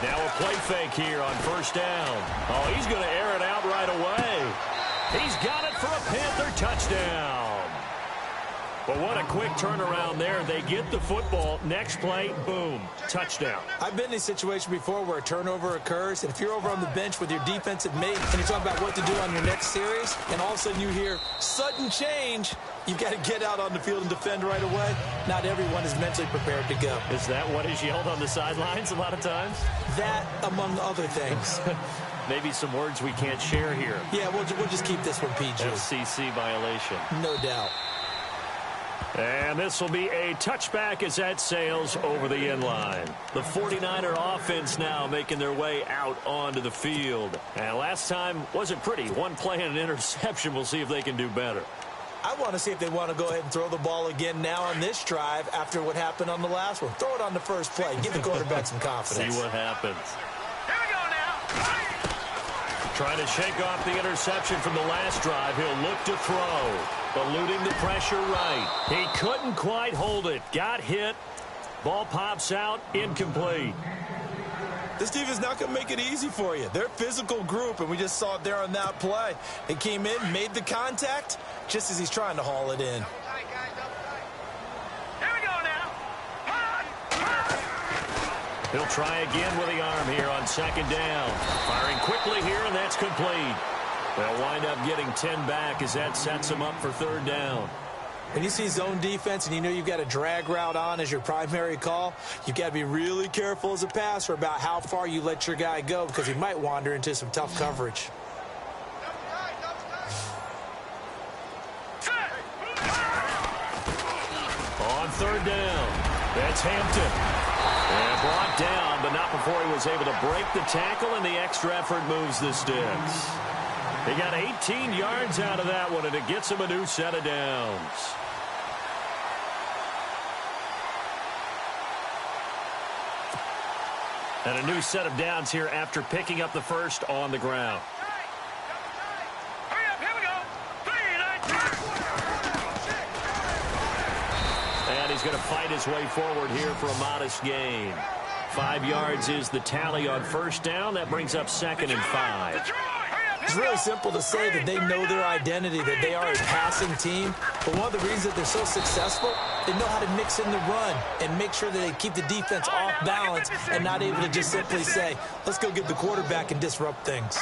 Now a play fake here on first down. Oh, he's going to air it out right away. He's got it for a Panther touchdown. But what a quick turnaround there. They get the football. Next play, boom, touchdown. I've been in a situation before where a turnover occurs, and if you're over on the bench with your defensive mate and you're talking about what to do on your next series, and all of a sudden you hear sudden change, you've got to get out on the field and defend right away. Not everyone is mentally prepared to go. Is that what is yelled on the sidelines a lot of times? That, among other things. Maybe some words we can't share here. Yeah, we'll just keep this one PG. FCC violation. No doubt. And this will be a touchback as that sails over the end line. The 49er offense now making their way out onto the field. And last time wasn't pretty. One play and an interception. We'll see if they can do better. I want to see if they want to go ahead and throw the ball again now on this drive after what happened on the last one. Throw it on the first play. Give the quarterback some confidence. See what happens. Here we go now. Trying to shake off the interception from the last drive. He'll look to throw. Eluding the pressure right. He couldn't quite hold it. Got hit. Ball pops out. Incomplete. This team is not going to make it easy for you. They're a physical group, and we just saw it there on that play. They came in, made the contact, just as he's trying to haul it in. Here we go now. He'll try again with the arm here on second down. Firing quickly here, and that's complete. They'll wind up getting 10 back as that sets them up for third down. When you see zone defense and you know you've got a drag route on as your primary call, you've got to be really careful as a passer about how far you let your guy go because he might wander into some tough coverage. On third down, that's Hampton. And brought down, but not before he was able to break the tackle, and the extra effort moves the sticks. He got 18 yards out of that one, and it gets him a new set of downs. And a new set of downs here after picking up the first on the ground. Hurry up, here we go. 3, 9, And he's going to fight his way forward here for a modest gain. 5 yards is the tally on first down. That brings up second and 5. It's really simple to say that they know their identity, that they are a passing team. But one of the reasons that they're so successful, they know how to mix in the run and make sure that they keep the defense off balance and not able to just simply say, let's go get the quarterback and disrupt things.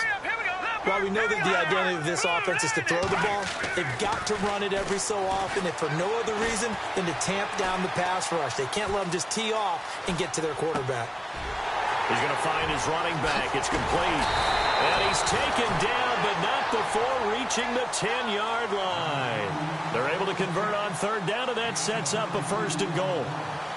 While we know that the identity of this offense is to throw the ball, they've got to run it every so often, if for no other reason than to tamp down the pass rush. They can't let them just tee off and get to their quarterback. He's going to find his running back. It's complete. And he's taken down, but not before reaching the 10-yard line. They're able to convert on third down, and that sets up a first and goal.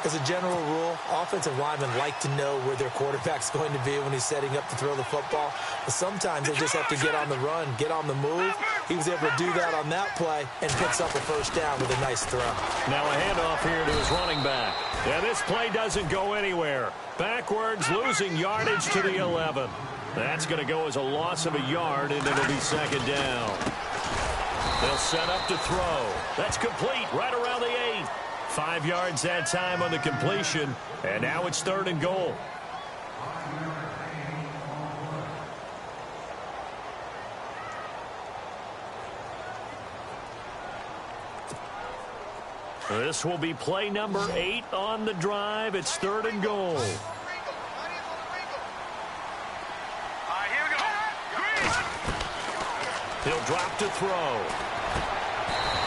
As a general rule, offensive linemen like to know where their quarterback's going to be when he's setting up to throw the football. But sometimes they just have to get on the run, get on the move. He was able to do that on that play and picks up a first down with a nice throw. Now a handoff here to his running back. Yeah, this play doesn't go anywhere. Backwards, losing yardage to the 11. That's going to go as a loss of a yard, and it'll be second down. They'll set up to throw. That's complete right around the 8. 5 yards that time on the completion, and now it's third and goal. This will be play number 8 on the drive. It's third and goal. He'll drop to throw.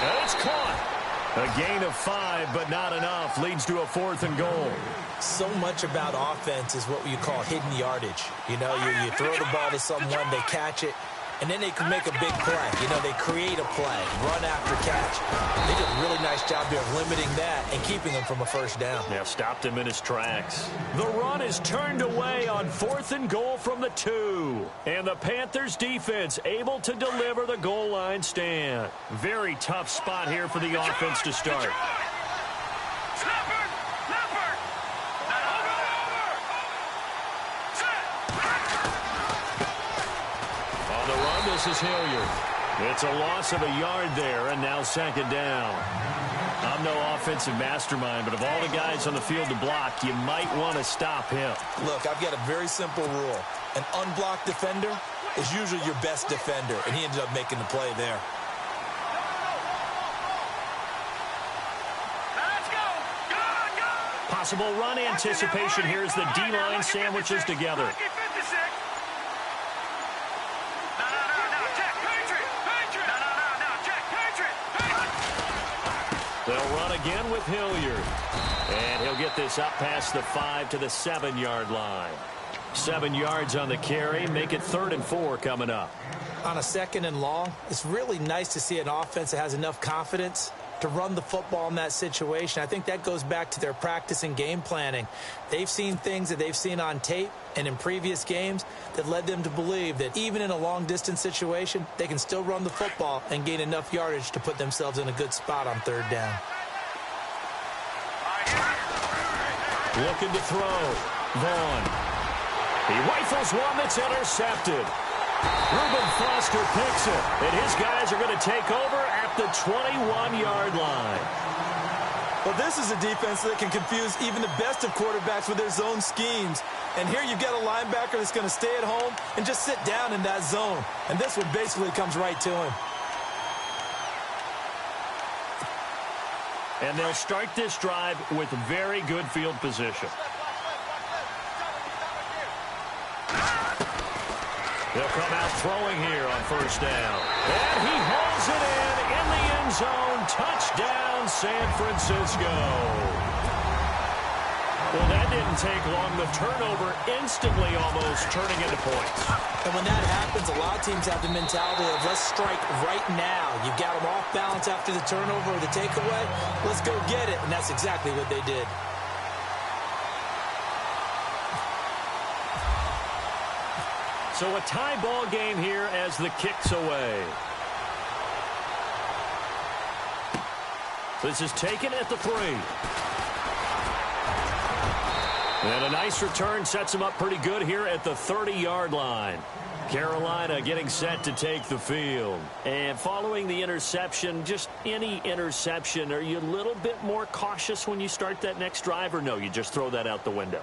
And it's caught. A gain of 5, but not enough. Leads to a fourth and goal. So much about offense is what you call hidden yardage. You know, you throw the ball to someone, they catch it, and then they can make a big play. You know, they create a play, run after catch. They did a really nice job here of limiting that and keeping him from a first down. Yeah, stopped him in his tracks. The run is turned away on fourth and goal from the 2. And the Panthers defense able to deliver the goal line stand. Very tough spot here for the offense to start. This is Hilliard. It's a loss of a yard there, and now second down. I'm no offensive mastermind, but of all the guys on the field to block, you might want to stop him. Look, I've got a very simple rule. An unblocked defender is usually your best defender, and he ended up making the play there. Let's go. Go, go. Possible run anticipation here as the D-line sandwiches together. Lucky 56. No, check, Patriot. No, check, Patriot. They'll run again with Hilliard. And he'll get this up past the 5 to the 7-yard line. 7 yards on the carry. Make it 3rd and 4 coming up. On a 2nd and long, it's really nice to see an offense that has enough confidence to run the football in that situation. I think that goes back to their practice and game planning. They've seen things that they've seen on tape and in previous games that led them to believe that even in a long-distance situation, they can still run the football and gain enough yardage to put themselves in a good spot on 3rd down. Looking to throw. Vaughn. He rifles one that's intercepted. Reuben Foster picks it, and his guys are going to take over at the 21-yard line. Well, this is a defense that can confuse even the best of quarterbacks with their zone schemes. And here you've got a linebacker that's going to stay at home and just sit down in that zone. And this one basically comes right to him. And they'll start this drive with very good field position. They'll come out throwing here on 1st down. And he hauls it in the end zone. Touchdown, San Francisco. Well, that didn't take long. The turnover instantly almost turning into points. And when that happens, a lot of teams have the mentality of let's strike right now. You've got them off balance after the turnover or the takeaway. Let's go get it. And that's exactly what they did. So a tie ball game here as the kick's away. This is taken at the 3. And a nice return sets him up pretty good here at the 30-yard line. Carolina getting set to take the field. And following the interception, just any interception, are you a little bit more cautious when you start that next drive, or no, you just throw that out the window?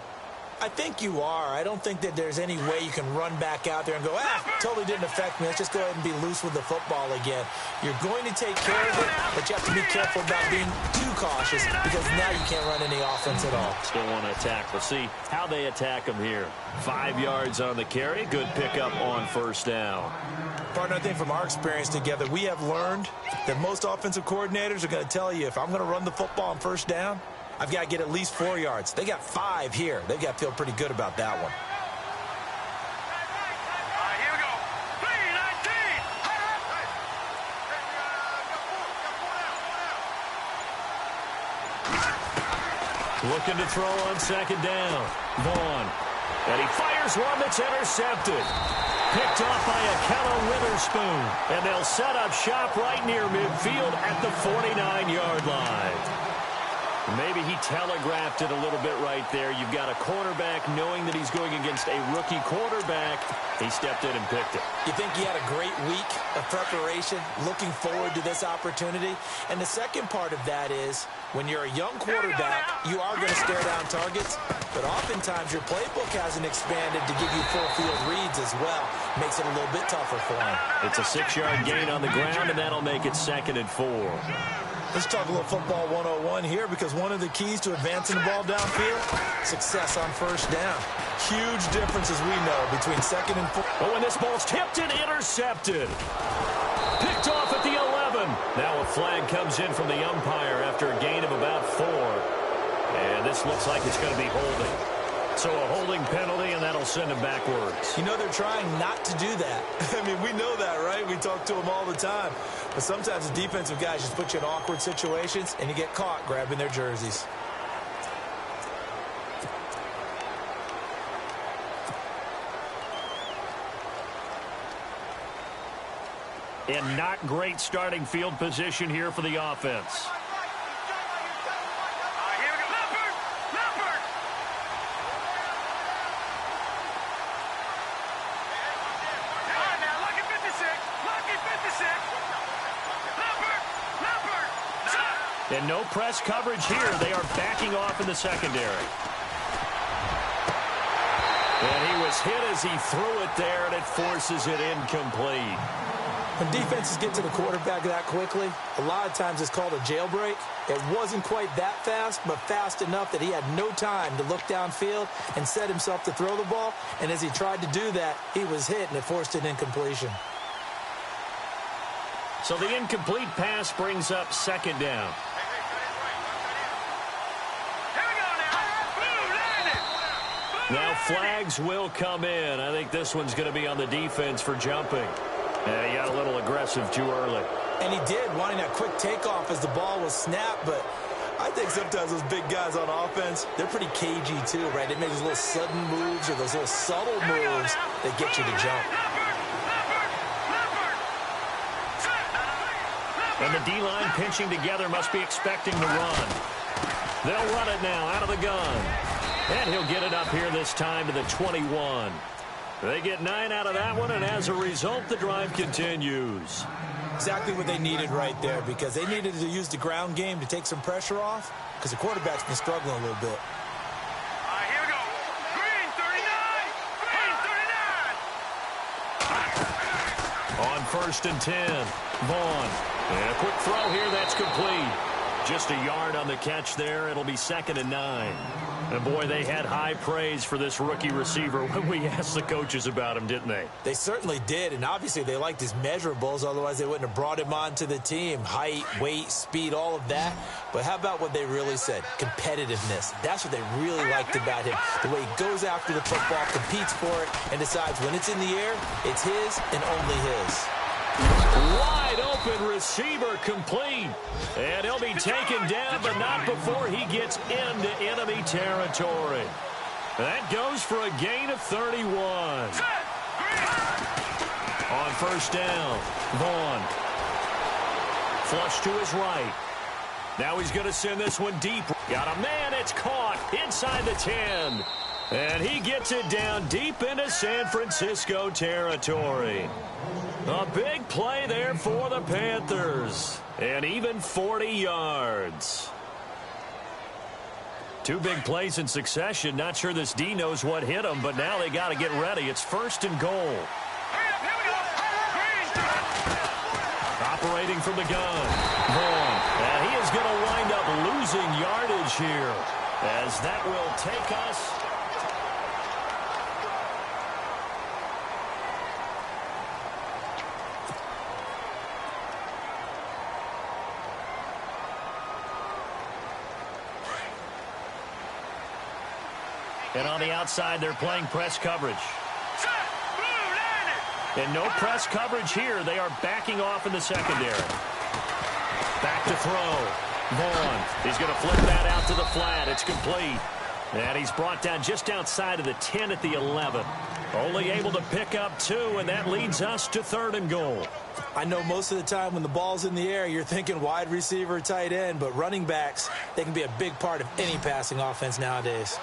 I think you are. I don't think that there's any way you can run back out there and go, totally didn't affect me. Let's just go ahead and be loose with the football again. You're going to take care of it, but you have to be careful about being too cautious because now you can't run any offense at all. Still want to attack. We'll see how they attack them here. 5 yards on the carry. Good pickup on 1st down. Partner, I think from our experience together, we have learned that most offensive coordinators are going to tell you if I'm going to run the football on 1st down, I've got to get at least 4 yards. They got 5 here. They've got to feel pretty good about that one. Here we go. 3-19. Looking to throw on 2nd down. Vaughn. And he fires one that's intercepted. Picked off by Akello Witherspoon. And they'll set up shop right near midfield at the 49-yard line. Maybe he telegraphed it a little bit right there. You've got a quarterback knowing that he's going against a rookie quarterback. He stepped in and picked it. You think he had a great week of preparation, looking forward to this opportunity? And the second part of that is, when you're a young quarterback, you are going to stare down targets, but oftentimes your playbook hasn't expanded to give you full field reads as well. Makes it a little bit tougher for him. It's a 6-yard gain on the ground, and that'll make it 2nd and 4. Let's talk a little football 101 here, because one of the keys to advancing the ball downfield, success on 1st down. Huge difference, as we know, between 2nd and 4. Oh, and this ball's tipped and intercepted. Picked off at the 11. Now a flag comes in from the umpire after a gain of about 4. And this looks like it's going to be holding. So a holding penalty, and that'll send him backwards. You know, they're trying not to do that. I mean, we know that, right? We talk to them all the time. But sometimes the defensive guys just put you in awkward situations, and you get caught grabbing their jerseys. And not great starting field position here for the offense. And no press coverage here. They are backing off in the secondary. And he was hit as he threw it there, and it forces it incomplete. When defenses get to the quarterback that quickly, a lot of times it's called a jailbreak. It wasn't quite that fast, but fast enough that he had no time to look downfield and set himself to throw the ball. And as he tried to do that, he was hit, and it forced an incompletion. So the incomplete pass brings up second down. Now flags will come in. I think this one's going to be on the defense for jumping. And he got a little aggressive too early. And he did, wanting that quick takeoff as the ball was snapped. But I think sometimes those big guys on offense, they're pretty cagey too, right? They make those little sudden moves or those little subtle moves that get you to jump. And the D-line pinching together must be expecting the run. They'll run it now out of the gun. And he'll get it up here this time to the 21. They get 9 out of that one, and as a result, the drive continues. Exactly what they needed right there, because they needed to use the ground game to take some pressure off, because the quarterback's been struggling a little bit. Here we go. Green 39. Green 39. On 1st and 10, Vaughn. And a quick throw here, that's complete. Just a yard on the catch there. It'll be 2nd and 9. And, boy, they had high praise for this rookie receiver when we asked the coaches about him, didn't they? They certainly did, and obviously they liked his measurables. Otherwise, they wouldn't have brought him onto the team. Height, weight, speed, all of that. But how about what they really said? Competitiveness. That's what they really liked about him. The way he goes after the football, competes for it, and decides when it's in the air, it's his and only his. Wide open receiver complete. And he'll be taken down, but not before he gets into enemy territory. That goes for a gain of 31. On 1st down, Vaughn. Flush to his right. Now he's going to send this one deep. Got a man, it's caught inside the 10. And he gets it down deep into San Francisco territory. A big play there for the Panthers. And even 40 yards. 2 big plays in succession. Not sure this D knows what hit him, but now they got to get ready. It's 1st and goal. Operating from the gun. Vaughn. And he is going to wind up losing yardage here, as that will take us and on the outside, they're playing press coverage. And no press coverage here. They are backing off in the secondary. Back to throw. Vaughn. He's going to flip that out to the flat. It's complete. And he's brought down just outside of the 10 at the 11. Only able to pick up 2, and that leads us to 3rd and goal. I know most of the time when the ball's in the air, you're thinking wide receiver, tight end, but running backs, they can be a big part of any passing offense nowadays.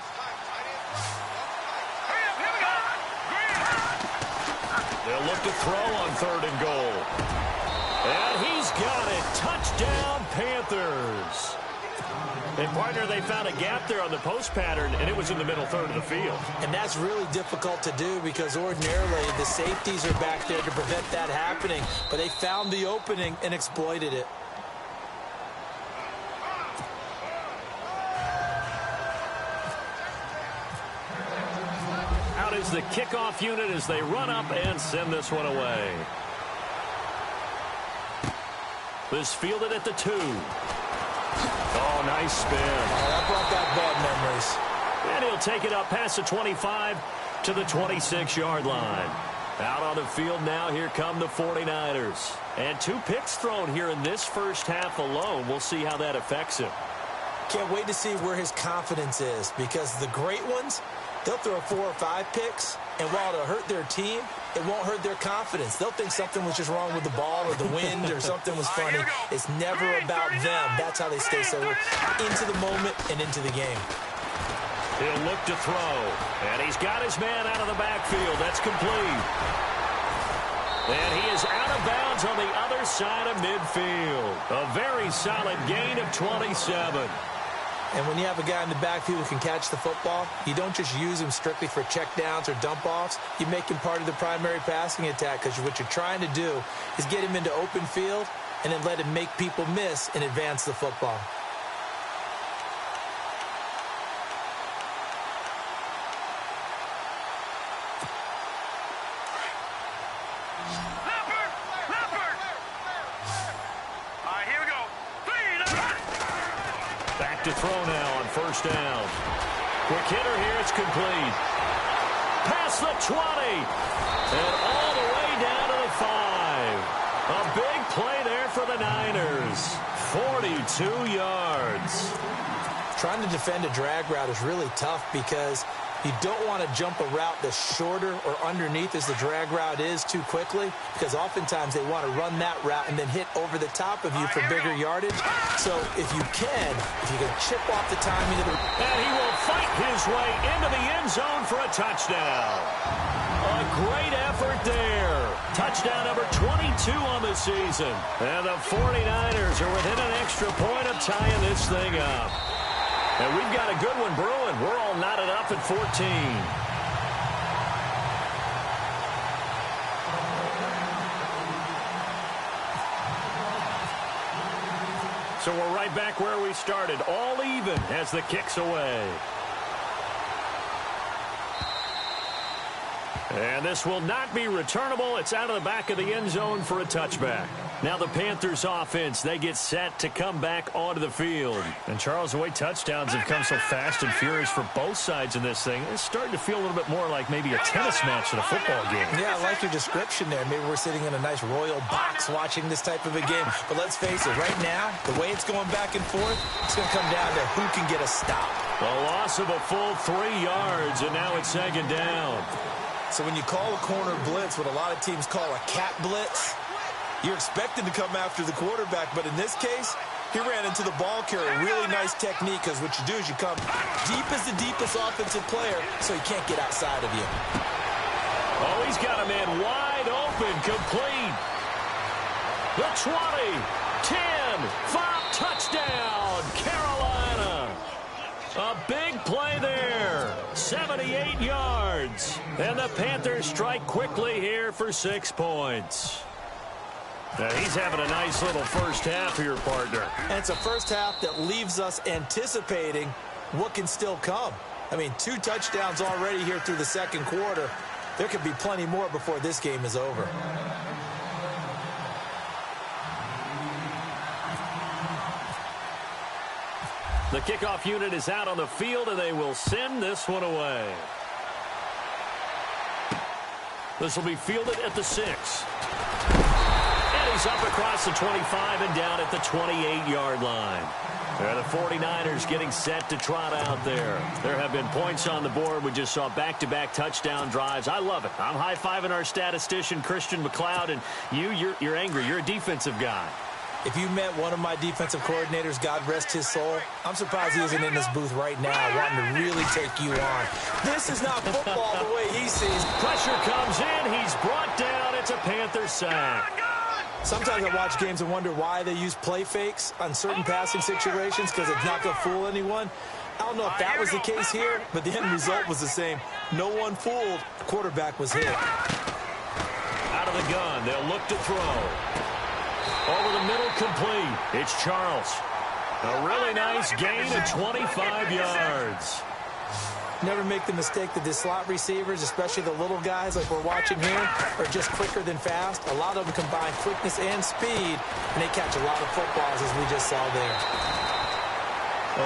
They'll look to throw on 3rd and goal. And he's got it. Touchdown, Panthers. And, partner, they found a gap there on the post pattern, and it was in the middle third of the field. And that's really difficult to do because ordinarily the safeties are back there to prevent that happening. But they found the opening and exploited it. Out is the kickoff unit as they run up and send this one away. This fielded at the 2. Oh, nice spin. Oh, that brought back bad memories. And he'll take it up past the 25 to the 26-yard line. Out on the field now, here come the 49ers. And 2 picks thrown here in this first half alone. We'll see how that affects him. Can't wait to see where his confidence is because the great ones, they'll throw 4 or 5 picks, and while it'll hurt their team, it won't hurt their confidence. They'll think something was just wrong with the ball or the wind or something was funny. It's never about them. That's how they stay so into the moment and into the game. He'll look to throw, and he's got his man out of the backfield. That's complete. And he is out of of bounds on the other side of midfield. A very solid gain of 27. And when you have a guy in the backfield who can catch the football, you don't just use him strictly for checkdowns or dump-offs. You make him part of the primary passing attack because what you're trying to do is get him into open field and then let him make people miss and advance the football. To throw now on first down. Quick hitter here. It's complete. Past the 20. And all the way down to the 5. A big play there for the Niners. 42 yards. Trying to defend a drag route is really tough because you don't want to jump a route that's shorter or underneath as the drag route is too quickly, because oftentimes they want to run that route and then hit over the top of you for bigger yardage. So if you can chip off the timing of the... And he will fight his way into the end zone for a touchdown. A great effort there. Touchdown number 22 on the season. And the 49ers are within an extra point of tying this thing up. And we've got a good one brewing. We're all knotted up at 14. So we're right back where we started, all even as the kick's away. And this will not be returnable. It's out of the back of the end zone for a touchback. Now the Panthers offense, they get set to come back onto the field. And Charles, the way touchdowns have come so fast and furious for both sides in this thing, it's starting to feel a little bit more like maybe a tennis match than a football game. Yeah, I like your description there. Maybe we're sitting in a nice royal box watching this type of a game. But let's face it, right now, the way it's going back and forth, it's going to come down to who can get a stop. A loss of a full 3 yards, and now it's second down. So when you call a corner blitz, what a lot of teams call a cat blitz, you're expected to come after the quarterback. But in this case, he ran into the ball carrier. Really nice technique, because what you do is you come deep as the deepest offensive player so he can't get outside of you. Oh, he's got a man wide open, complete. The 20, 10, 5, touchdown, Carolina. A big play there, 78 yards. And the Panthers strike quickly here for 6 points. Now he's having a nice little first half here, partner. And it's a first half that leaves us anticipating what can still come. I mean, 2 touchdowns already here through the second quarter. There could be plenty more before this game is over. The kickoff unit is out on the field, and they will send this one away. This will be fielded at the 6. And he's up across the 25 and down at the 28-yard line. There, the 49ers getting set to trot out there. There have been points on the board. We just saw back-to-back touchdown drives. I love it. I'm high-fiving our statistician, Christian McLeod, and you're angry. You're a defensive guy. If you met one of my defensive coordinators, God rest his soul, I'm surprised he isn't in this booth right now wanting to really take you on. This is not football the way he sees. Pressure comes in. He's brought down. It's a Panther sack. Sometimes I watch games and wonder why they use play fakes on certain passing situations, because it's not going to fool anyone. I don't know if that was the case here, but the end result was the same. No one fooled. The quarterback was hit. Out of the gun. They'll look to throw. Over the middle, complete. It's Charles. A really nice gain of 25 yards. Never make the mistake that the slot receivers, especially the little guys like we're watching here, are just quicker than fast. A lot of them combine quickness and speed, and they catch a lot of footballs, as we just saw there.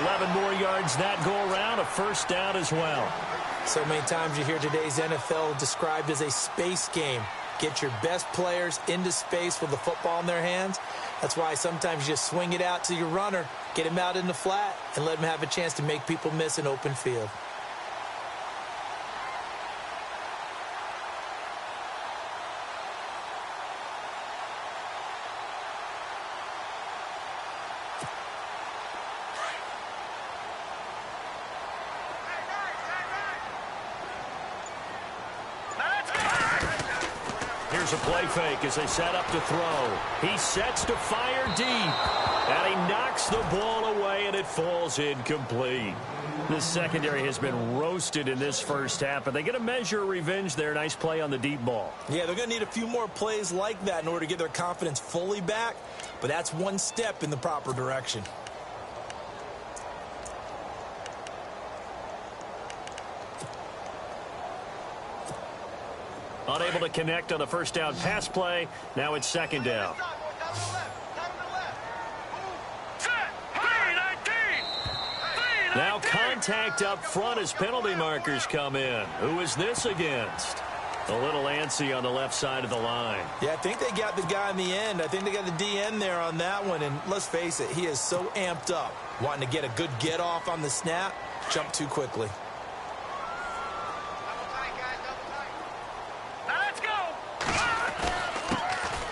11 more yards that go around, a first down as well. So many times you hear today's NFL described as a space game. Get your best players into space with the football in their hands. That's why sometimes you just swing it out to your runner, get him out in the flat, and let him have a chance to make people miss an open field. Here's a play fake as they set up to throw. He sets to fire deep. And he knocks the ball away, and it falls incomplete. This secondary has been roasted in this first half, but they get a measure of revenge there. Nice play on the deep ball. Yeah, they're going to need a few more plays like that in order to get their confidence fully back, but that's one step in the proper direction. Unable to connect on the first down pass play. Now it's second down. Now contact up front as penalty markers come in. Who is this against? A little antsy on the left side of the line. Yeah, I think they got the guy in the end. I think they got the DN there on that one. And let's face it, he is so amped up, wanting to get a good get off on the snap, jump too quickly. Let's go.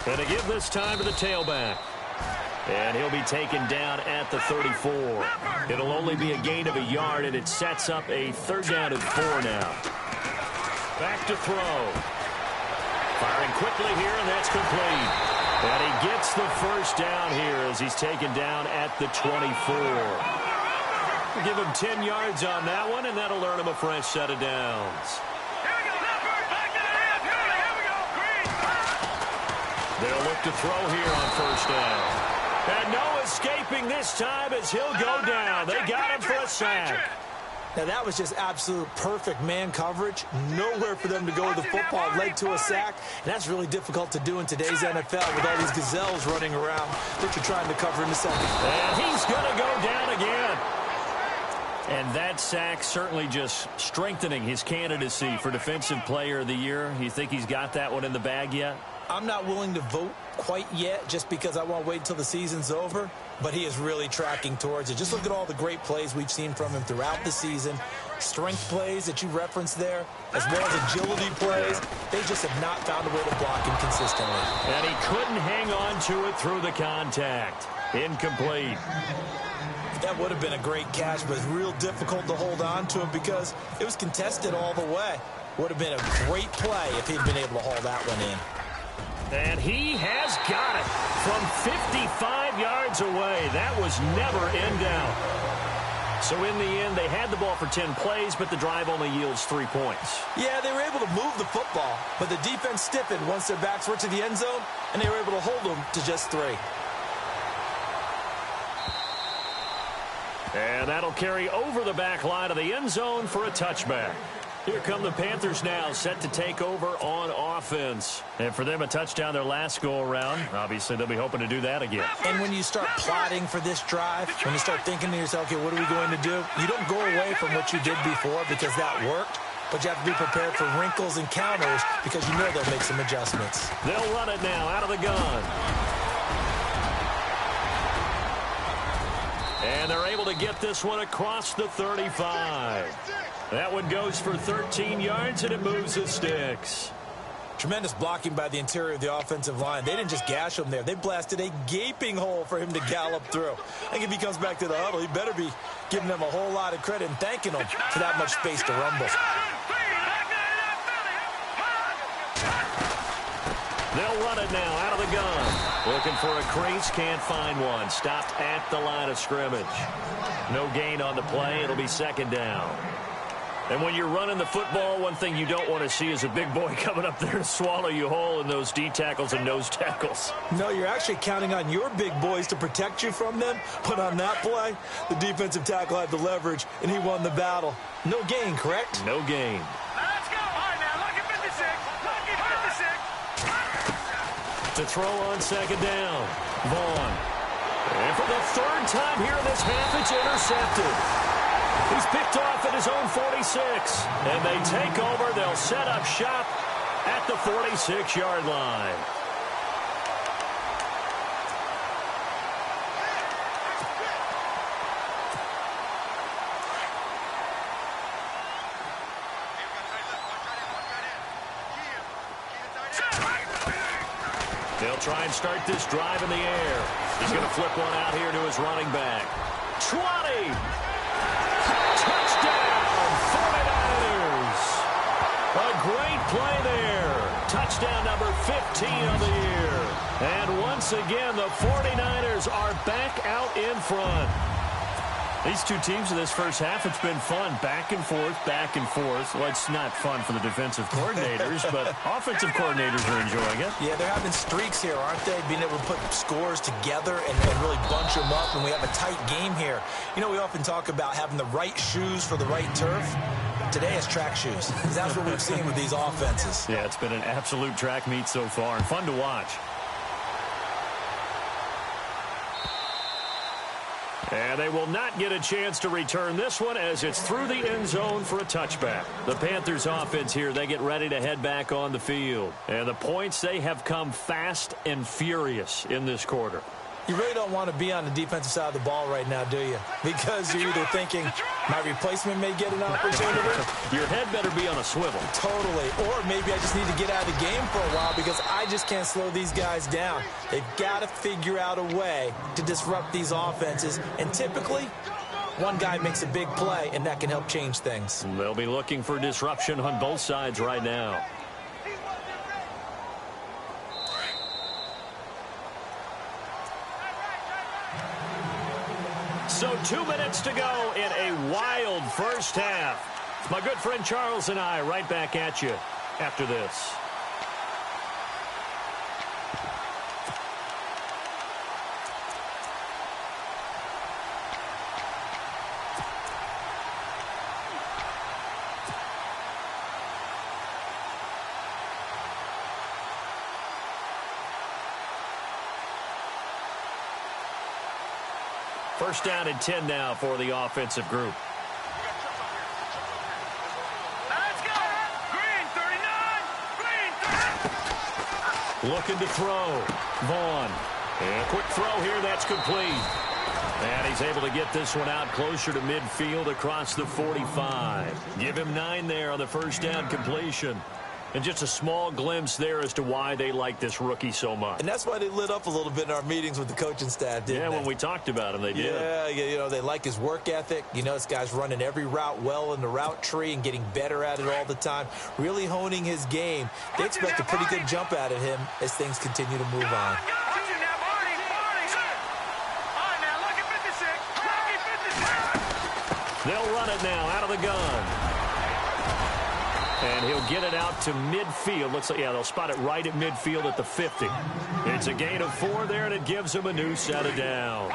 And to give this time to the tailback. And he'll be taken down at the 34. It'll only be a gain of a yard, and it sets up a third down and 4 now. Back to throw. Firing quickly here, and that's complete. And he gets the first down here as he's taken down at the 24. We'll give him 10 yards on that one, and that'll earn him a fresh set of downs. Here we go. Back to the half. Here we go. Green. They'll look to throw here on first down. And no escaping this time as he'll go down. They got him for a sack. Now, that was just absolute perfect man coverage. Nowhere for them to go with the football. Led to a sack. And that's really difficult to do in today's NFL with all these gazelles running around that you're trying to cover in the second. And he's going to go down again. And that sack certainly just strengthening his candidacy for Defensive Player of the Year. You think he's got that one in the bag yet? I'm not willing to vote quite yet just because I want to wait until the season's over, but he is really tracking towards it. Just look at all the great plays we've seen from him throughout the season. Strength plays that you referenced there, as well as agility plays. They just have not found a way to block him consistently. And he couldn't hang on to it through the contact. Incomplete. That would have been a great catch, but it's real difficult to hold on to him because it was contested all the way. Would have been a great play if he'd been able to haul that one in. And he has got it from 55 yards away. That was never in doubt. So in the end, they had the ball for 10 plays, but the drive only yields 3 points. Yeah, they were able to move the football, but the defense stiffened once their backs were to the end zone, and they were able to hold them to just 3. And that'll carry over the back line of the end zone for a touchback. Here come the Panthers now, set to take over on offense. And for them, a touchdown their last go-around. Obviously, they'll be hoping to do that again. And when you start plotting for this drive, when you start thinking to yourself, okay, what are we going to do? You don't go away from what you did before because that worked, but you have to be prepared for wrinkles and counters because you know they'll make some adjustments. They'll run it now out of the gun. And they're able to get this one across the 35. That one goes for 13 yards, and it moves the sticks. Tremendous blocking by the interior of the offensive line. They didn't just gash him there. They blasted a gaping hole for him to gallop through. I think if he comes back to the huddle, he better be giving them a whole lot of credit and thanking them for that much space to rumble. They'll run it now out of the gun. Looking for a crease, can't find one. Stopped at the line of scrimmage. No gain on the play. It'll be second down. And when you're running the football, one thing you don't want to see is a big boy coming up there to swallow you whole in those D tackles and nose tackles. No, you're actually counting on your big boys to protect you from them. But on that play, the defensive tackle had the leverage, and he won the battle. No gain, correct? No gain. Let's go. All right, now, lucky 56. Lucky 56. To throw on second down. Vaughn. And for the third time here in this half, it's intercepted. He's picked off at his own 46. And they take over. They'll set up shop at the 46-yard line. They'll try and start this drive in the air. He's going to flip one out here to his running back. 20! Touchdown, 49ers! A great play there. Touchdown number 15 of the year. And once again, the 49ers are back out in front. These two teams in this first half, it's been fun. Back and forth, back and forth. Well, it's not fun for the defensive coordinators, but offensive coordinators are enjoying it. Yeah, they're having streaks here, aren't they? Being able to put scores together and really bunch them up, and we have a tight game here. You know, we often talk about having the right shoes for the right turf. Today it's track shoes. That's what we've seen with these offenses. Yeah, it's been an absolute track meet so far, and fun to watch. And they will not get a chance to return this one as it's through the end zone for a touchback. The Panthers offense here, they get ready to head back on the field. And the points, they have come fast and furious in this quarter. You really don't want to be on the defensive side of the ball right now, do you? Because you're either thinking, my replacement may get an opportunity. Your head better be on a swivel. Totally. Or maybe I just need to get out of the game for a while because I just can't slow these guys down. They've got to figure out a way to disrupt these offenses. And typically, one guy makes a big play, and that can help change things. They'll be looking for disruption on both sides right now. So 2 minutes to go in a wild first half. My good friend Charles and I right back at you after this. First down and 10 now for the offensive group. Let's go. Green 39. Green 39. Looking to throw. Vaughn. And a quick throw here. That's complete. And he's able to get this one out closer to midfield across the 45. Give him 9 there on the first down completion. And just a small glimpse there as to why they like this rookie so much. And that's why they lit up a little bit in our meetings with the coaching staff, didn't they? Yeah, when we talked about him, they did. Yeah, you know, they like his work ethic. You know, this guy's running every route well in the route tree and getting better at it all the time, really honing his game. They expect a pretty good jump out of him as things continue to move on. They'll run it now out of the gun. And he'll get it out to midfield. Looks like, yeah, they'll spot it right at midfield at the 50. It's a gain of 4 there, and it gives them a new set of downs.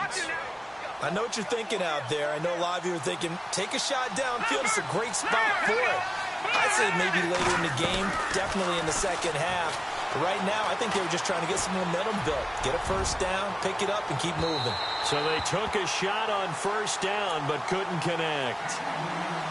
I know what you're thinking out there. I know a lot of you are thinking, take a shot downfield. It's a great spot for it. I'd say maybe later in the game, definitely in the second half. But right now, I think they were just trying to get some momentum built. Get a first down, pick it up, and keep moving. So they took a shot on first down, but couldn't connect.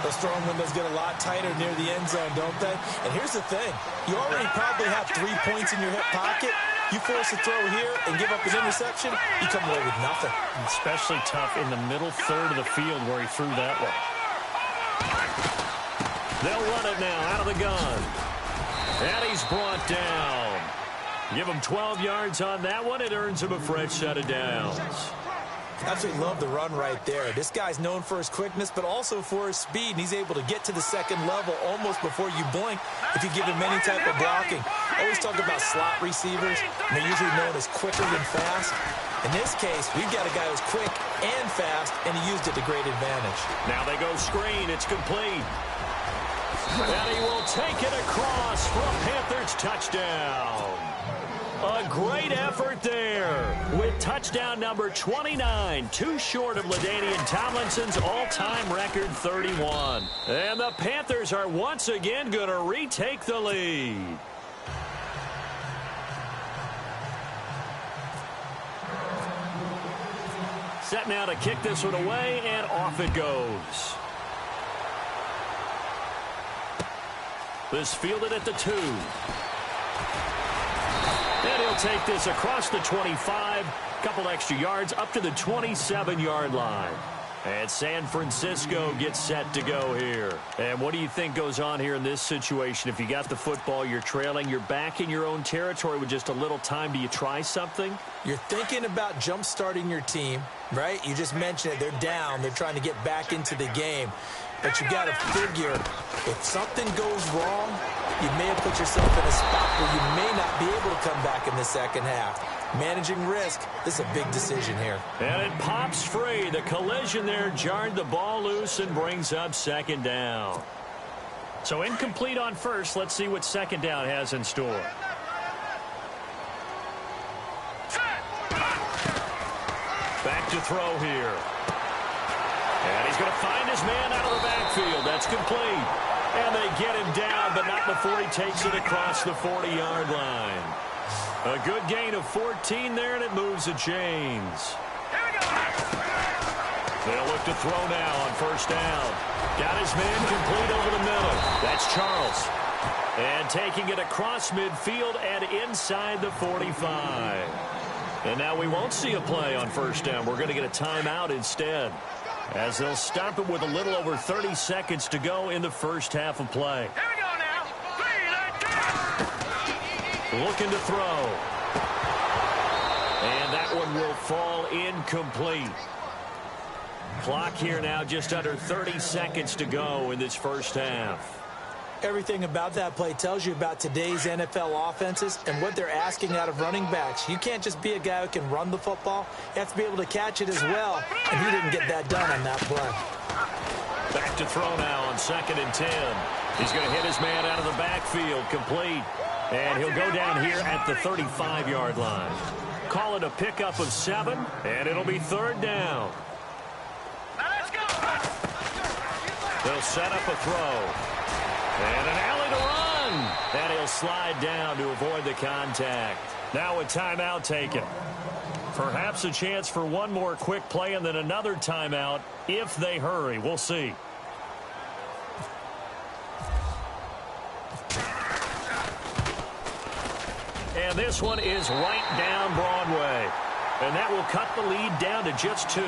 Those throwing windows get a lot tighter near the end zone, don't they? And here's the thing. You already probably have 3 points in your hip pocket. You force a throw here and give up an interception, you come away with nothing. Especially tough in the middle third of the field where he threw that one. They'll run it now out of the gun. And he's brought down. Give him 12 yards on that one. It earns him a fresh set of downs. Absolutely love the run right there. This guy's known for his quickness, but also for his speed, and he's able to get to the second level almost before you blink if you give him any type of blocking. I always talk about slot receivers, and they're usually known as quicker than fast. In this case, we've got a guy who's quick and fast, and he used it to great advantage. Now they go screen. It's complete. And he will take it across for a Panthers touchdown. A great effort there with touchdown number 29, too short of LaDainian Tomlinson's all-time record 31. And the Panthers are once again going to retake the lead. Set now to kick this one away, and off it goes. This fielded at the 2. And he'll take this across the 25, couple extra yards up to the 27-yard line. And San Francisco gets set to go here. And what do you think goes on here in this situation? If you got the football, you're trailing, you're back in your own territory with just a little time. Do you try something? You're thinking about jump-starting your team, right? You just mentioned it. They're down. They're trying to get back into the game. But you got to figure if something goes wrong, you may have put yourself in a spot where you may not be able to come back in the second half. Managing risk, this is a big decision here. And it pops free. The collision there jarred the ball loose and brings up second down. So incomplete on first. Let's see what second down has in store. Back to throw here. And he's going to find his man out of the backfield. That's complete. And they get him down, but not before he takes it across the 40-yard line. A good gain of 14 there, and it moves the chains. They'll look to throw now on first down. Got his man complete over the middle. That's Charles. And taking it across midfield and inside the 45. And now we won't see a play on first down. We're going to get a timeout instead, as they'll stop it with a little over 30 seconds to go in the first half of play. Here we go now. 3, 2. Looking to throw. And that one will fall incomplete. Clock here now just under 30 seconds to go in this first half. Everything about that play tells you about today's NFL offenses and what they're asking out of running backs. You can't just be a guy who can run the football. You have to be able to catch it as well, and he didn't get that done on that play. Back to throw now on 2nd and 10. He's going to hit his man out of the backfield, complete. And he'll go down here at the 35-yard line. Call it a pickup of 7, and it'll be 3rd down. Now let's go. They'll set up a throw. And an alley to run. And he'll slide down to avoid the contact. Now a timeout taken. Perhaps a chance for one more quick play and then another timeout if they hurry. We'll see. And this one is right down Broadway. And that will cut the lead down to just 2.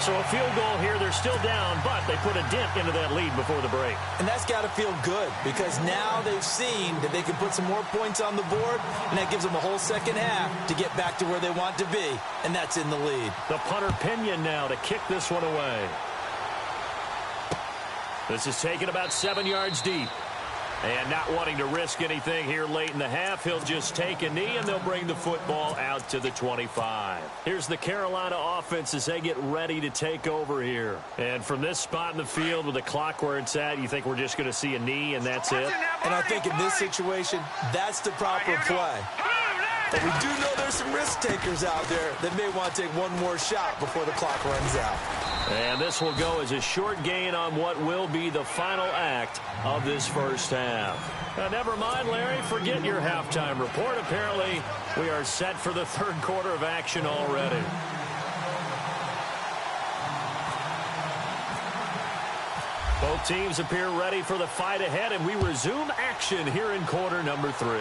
So a field goal here. They're still down, but they put a dent into that lead before the break. And that's got to feel good, because now they've seen that they can put some more points on the board, and that gives them a whole second half to get back to where they want to be, and that's in the lead. The punter Pinion now to kick this one away. This is taken about 7 yards deep. And not wanting to risk anything here late in the half, he'll just take a knee, and they'll bring the football out to the 25. Here's the Carolina offense as they get ready to take over here. And from this spot in the field with the clock where it's at, you think we're just going to see a knee and that's it? And I think in this situation, that's the proper play. But we do know there's some risk takers out there that may want to take one more shot before the clock runs out. And this will go as a short gain on what will be the final act of this first half. Never mind, Larry, forget your halftime report. Apparently, we are set for the 3rd quarter of action already. Both teams appear ready for the fight ahead, and we resume action here in quarter number 3.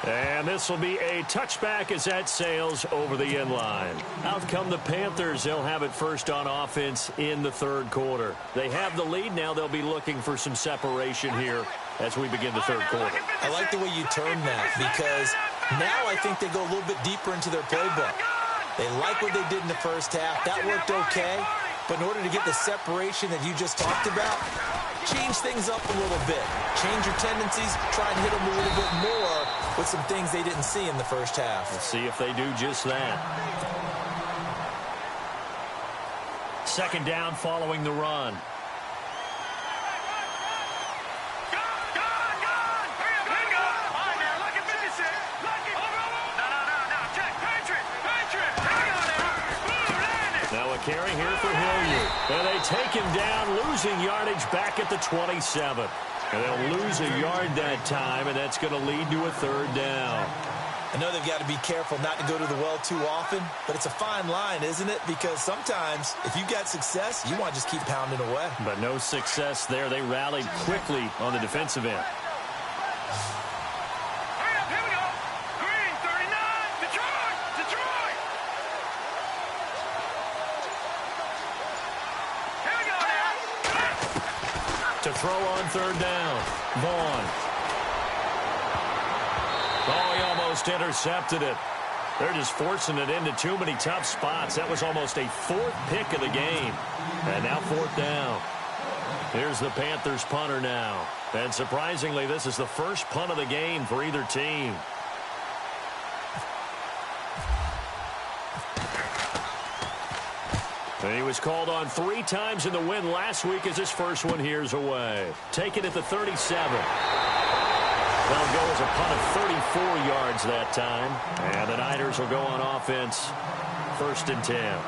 And this will be a touchback as that sails over the end line. Out come the Panthers. They'll have it first on offense in the 3rd quarter. They have the lead now. They'll be looking for some separation here as we begin the 3rd quarter. I like the way you term that, because now I think they go a little bit deeper into their playbook. They like what they did in the first half. That worked okay. But in order to get the separation that you just talked about, change things up a little bit. Change your tendencies. Try and hit them a little bit more with some things they didn't see in the first half. Let's see if they do just that. 2nd down following the run. Now a carry here for Hilliard. And they take him down, losing yardage back at the 27. And they'll lose a yard that time, and that's going to lead to a 3rd down. I know they've got to be careful not to go to the well too often, but it's a fine line, isn't it? Because sometimes, if you got success, you want to just keep pounding away. But no success there. They rallied quickly on the defensive end. Hurry up, here we go. Green, 39, Detroit, Detroit. Here we go now. To throw on 3rd down, Vaughn. Oh, he almost intercepted it. They're just forcing it into too many tough spots. That was almost a 4th pick of the game. And now 4th down. Here's the Panthers punter now. And surprisingly, this is the first punt of the game for either team. And he was called on 3 times in the win last week as his first one here's away. Taken at the 37. They'll go as a punt of 34 yards that time. And the Niners will go on offense, 1st and 10.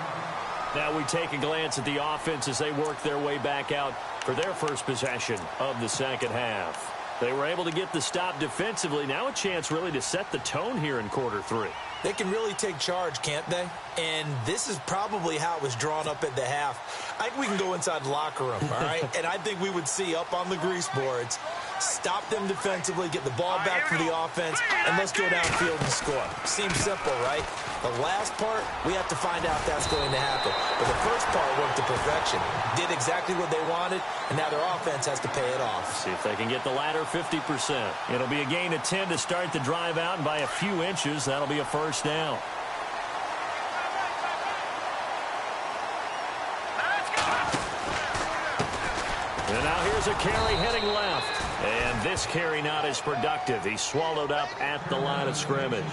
Now we take a glance at the offense as they work their way back out for their first possession of the second half. They were able to get the stop defensively. Now a chance really to set the tone here in quarter 3. They can really take charge, can't they? And this is probably how it was drawn up at the half. I think we can go inside the locker room, all right? And I think we would see up on the grease boards, stop them defensively, get the ball back for the offense, and let's go downfield and score. Seems simple, right? The last part, we have to find out if that's going to happen. But the first part worked to perfection. Did exactly what they wanted, and now their offense has to pay it off. See if they can get the latter 50%. It'll be a gain of 10 to start the drive out, and by a few inches, that'll be a first down. And now here's a carry heading left. And this carry not as productive. He's swallowed up at the line of scrimmage.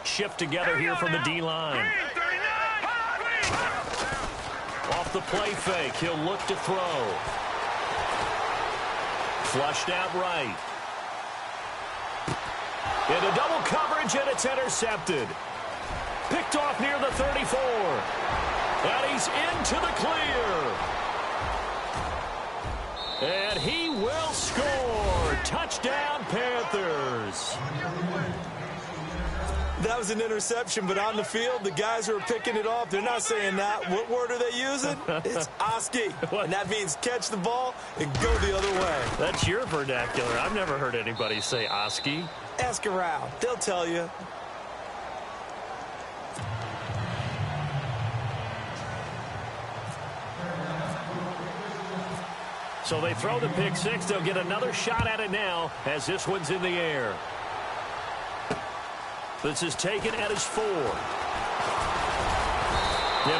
Shift together here from the D-line. Off the play fake, he'll look to throw. Flushed out right. Into double coverage, and it's intercepted. Picked off near the 34. And he's into the clear. And he will score. Touchdown, Panthers. That was an interception, but on the field, the guys who are picking it off, they're not saying that. What word are they using? It's Oski. And that means catch the ball and go the other way. That's your vernacular. I've never heard anybody say Oski. Ask around. They'll tell you. So they throw the pick six. They'll get another shot at it now as this one's in the air. This is taken at his 4. And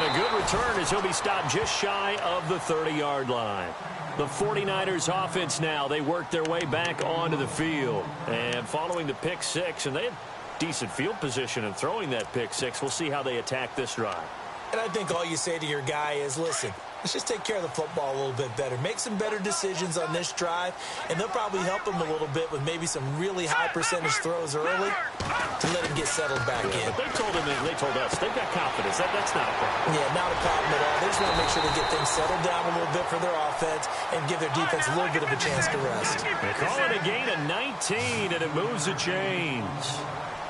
a good return as he'll be stopped just shy of the 30-yard line. The 49ers offense now, they work their way back onto the field. And following the pick six, and they have decent field position in throwing that pick six. We'll see how they attack this drive. And I think all you say to your guy is, listen, let's just take care of the football a little bit better. Make some better decisions on this drive, and they'll probably help him a little bit with maybe some really high percentage throws early to let him get settled back in. But they told us, they've got confidence. That's not a problem. Yeah, not a problem at all. They just want to make sure they get things settled down a little bit for their offense and give their defense a little bit of a chance to rest. They call it a gain of 19, and it moves the chains.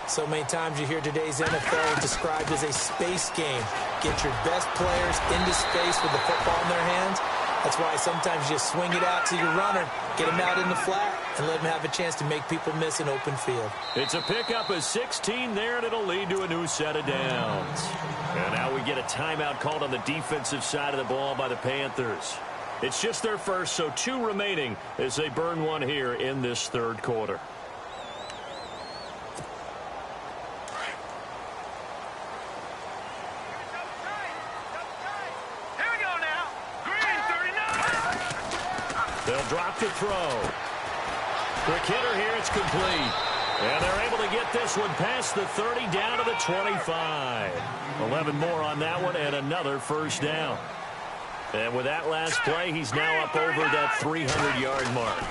So many times you hear today's NFL described as a space game. Get your best players into space with the football in their hands. That's why sometimes you swing it out to your runner, get him out in the flat, and let him have a chance to make people miss an open field. It's a pickup of 16 there, and it'll lead to a new set of downs. And now we get a timeout called on the defensive side of the ball by the Panthers. It's just their first, so 2 remaining as they burn one here in this third quarter. They'll drop to throw. Quick hitter here, it's complete. And they're able to get this one past the 30 down to the 25. 11 more on that one and another first down. And with that last play, he's now up over that 300-yard mark.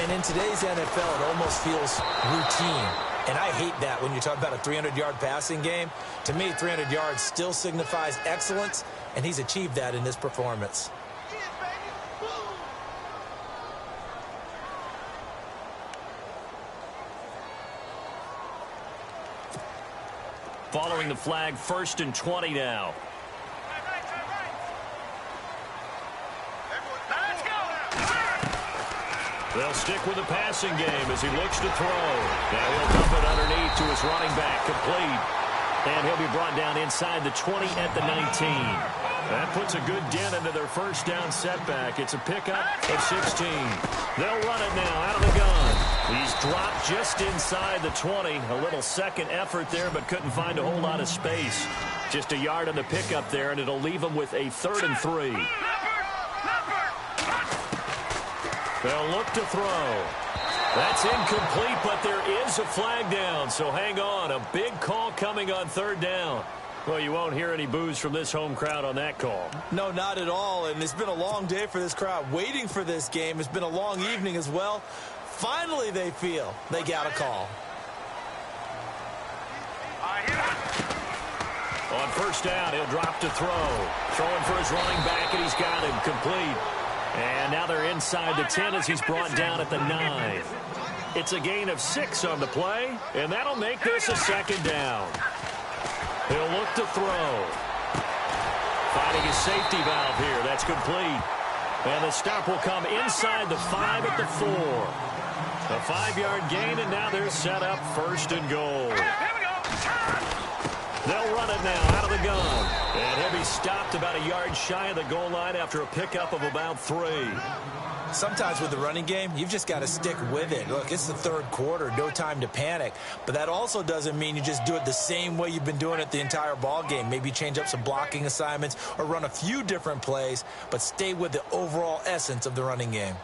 And in today's NFL, it almost feels routine. And I hate that when you talk about a 300-yard passing game. To me, 300 yards still signifies excellence, and he's achieved that in this performance. Following the flag, 1st and 20 now. They'll stick with the passing game as he looks to throw. Now he'll dump it underneath to his running back, complete. And he'll be brought down inside the 20 at the 19. That puts a good dent into their first down setback. It's a pickup of 16. They'll run it now out of the gun. He's dropped just inside the 20. A little second effort there, but couldn't find a whole lot of space. Just a yard on the pickup there, and it'll leave him with a 3rd and 3. They'll look to throw. That's incomplete, but there is a flag down, so hang on. A big call coming on 3rd down. Well, you won't hear any boos from this home crowd on that call. No, not at all, and it's been a long day for this crowd waiting for this game. It's been a long evening as well. Finally, they feel they got a call. On 1st down, he'll drop to throw. Throwing for his running back, and he's got him complete. And now they're inside the 10 as he's brought down at the 9. It's a gain of 6 on the play, and that'll make this a 2nd down. He'll look to throw. Finding his safety valve here. That's complete. And the stop will come inside the 5 at the 4. A 5-yard gain, and now they're set up 1st and goal. They'll run it now out of the gun. And he'll be stopped about a yard shy of the goal line after a pickup of about 3. Sometimes with the running game, you've just got to stick with it. Look, it's the 3rd quarter, no time to panic. But that also doesn't mean you just do it the same way you've been doing it the entire ball game. Maybe change up some blocking assignments or run a few different plays, but stay with the overall essence of the running game.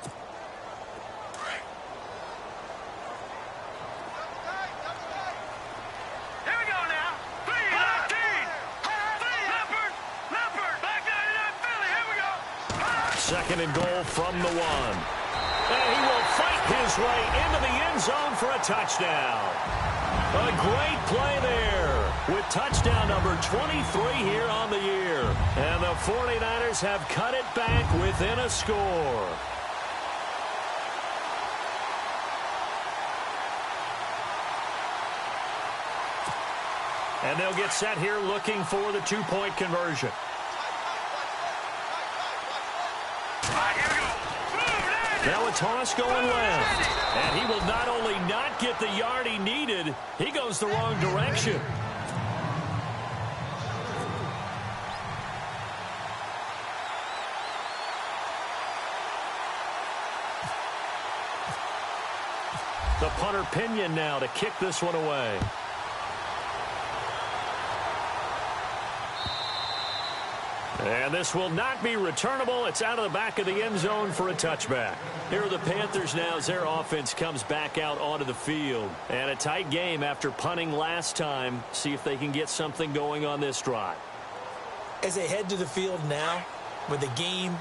Second and goal from the 1. And he will fight his way into the end zone for a touchdown. A great play there with touchdown number 23 here on the year. And the 49ers have cut it back within a score. And they'll get set here looking for the 2-point conversion. Now a toss going left. And he will not only not get the yard he needed, he goes the wrong direction. The punter Pinion now to kick this one away. And this will not be returnable. It's out of the back of the end zone for a touchback. Here are the Panthers now as their offense comes back out onto the field. And a tight game after punting last time. See if they can get something going on this drive. As they head to the field now, with the game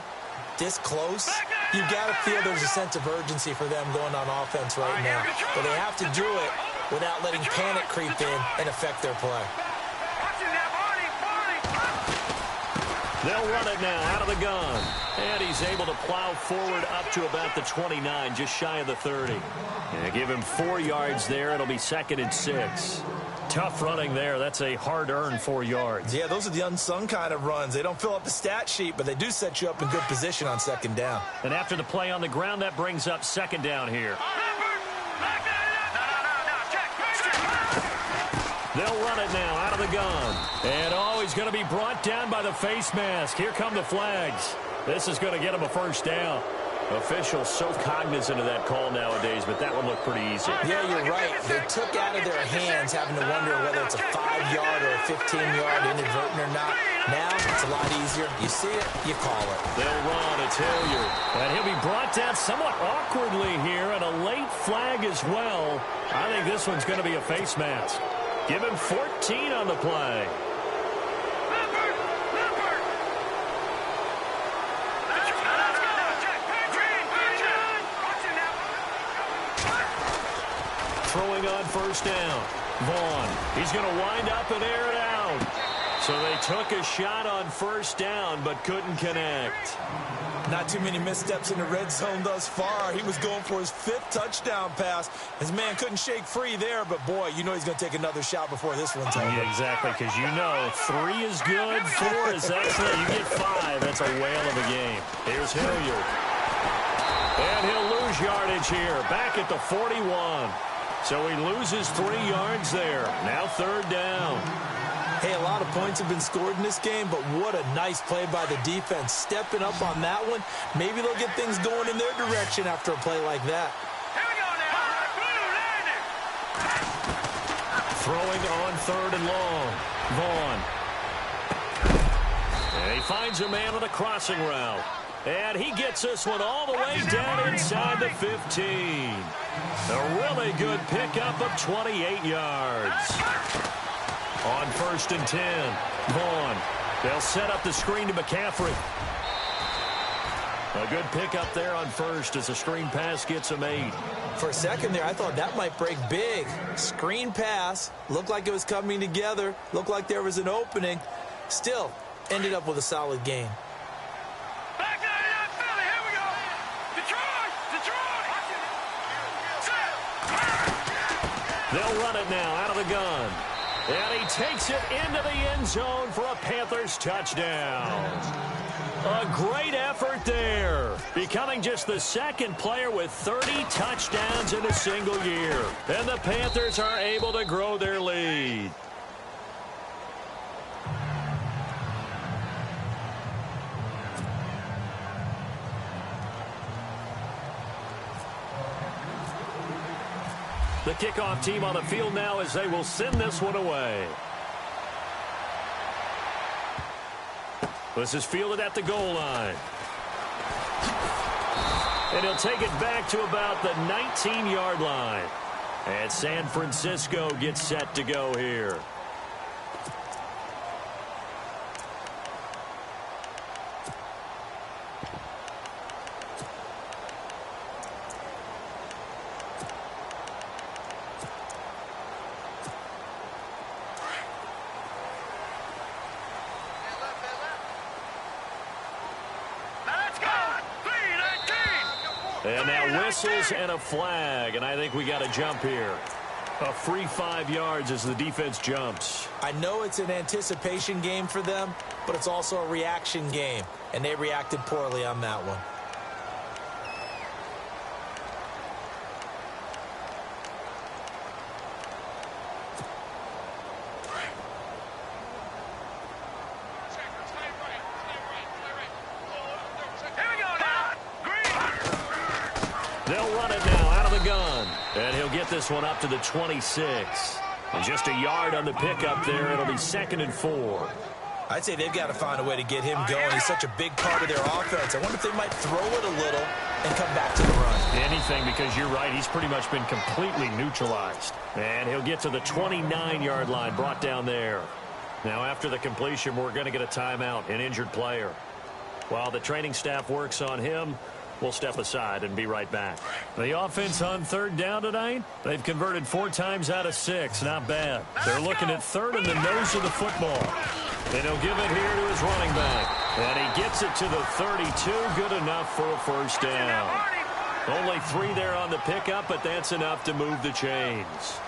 this close, you've got to feel there's a sense of urgency for them going on offense right now. But they have to do it without letting panic creep in and affect their play. They'll run it now out of the gun. And he's able to plow forward up to about the 29, just shy of the 30. And give him 4 yards there. It'll be 2nd and 6. Tough running there. That's a hard-earned 4 yards. Yeah, those are the unsung kind of runs. They don't fill up the stat sheet, but they do set you up in good position on 2nd down. And after the play on the ground, that brings up 2nd down here. They'll run it now out of the gun. And he's going to be brought down by the face mask. Here come the flags. This is going to get him a 1st down. Officials so cognizant of that call nowadays, but that one looked pretty easy. Yeah, you're right. They took out of their hands having to wonder whether it's a 5-yard or a 15-yard inadvertent or not. Now it's a lot easier. You see it, you call it. They'll run. It's Hilliard. And he'll be brought down somewhat awkwardly here, and a late flag as well. I think this one's going to be a face mask. Give him 14 on the play. Throwing on 1st down. Vaughn. He's going to wind up and air it out. So they took a shot on 1st down, but couldn't connect. Not too many missteps in the red zone thus far. He was going for his 5th touchdown pass. His man couldn't shake free there, but boy, you know he's going to take another shot before this one's over. Yeah, exactly, because you know 3 is good, 4 is excellent. You get 5, that's a whale of a game. Here's Hilliard. And he'll lose yardage here, back at the 41. So he loses 3 yards there. Now 3rd down. Hey, a lot of points have been scored in this game, but what a nice play by the defense. Stepping up on that one, maybe they'll get things going in their direction after a play like that. Here we go now. Blue landing. Throwing on 3rd and long. Vaughn. And he finds a man on a crossing route. And he gets this one all the way down inside the 15. A really good pickup of 28 yards. On 1st and 10, Vaughn. They'll set up the screen to McCaffrey. A good pickup there on 1st as a screen pass gets him 8. For a second there, I thought that might break big. Screen pass. Looked like it was coming together. Looked like there was an opening. Still, ended up with a solid gain. Back to Philly. Here we go. Detroit. They'll run it now out of the gun. And he takes it into the end zone for a Panthers touchdown. A great effort there. Becoming just the 2nd player with 30 touchdowns in a single year. And the Panthers are able to grow their lead. The kickoff team on the field now as they will send this one away. This is fielded at the goal line. And he'll take it back to about the 19-yard line. And San Francisco gets set to go here. And now whistles and a flag, and I think we got a jump here. A free 5 yards as the defense jumps. I know it's an anticipation game for them, but it's also a reaction game, and they reacted poorly on that one. They'll run it now out of the gun. And he'll get this one up to the 26. And just a yard on the pickup there. It'll be 2nd and 4. I'd say they've got to find a way to get him going. He's such a big part of their offense. I wonder if they might throw it a little and come back to the run. Anything, because you're right. He's pretty much been completely neutralized. And he'll get to the 29-yard line, brought down there. Now, after the completion, we're going to get a timeout, an injured player. While the training staff works on him, we'll step aside and be right back. The offense on 3rd down tonight, they've converted 4 times out of 6. Not bad. They're looking at 3rd in the nose of the football. And he'll give it here to his running back. And he gets it to the 32. Good enough for a 1st down. Only 3 there on the pickup, but that's enough to move the chains.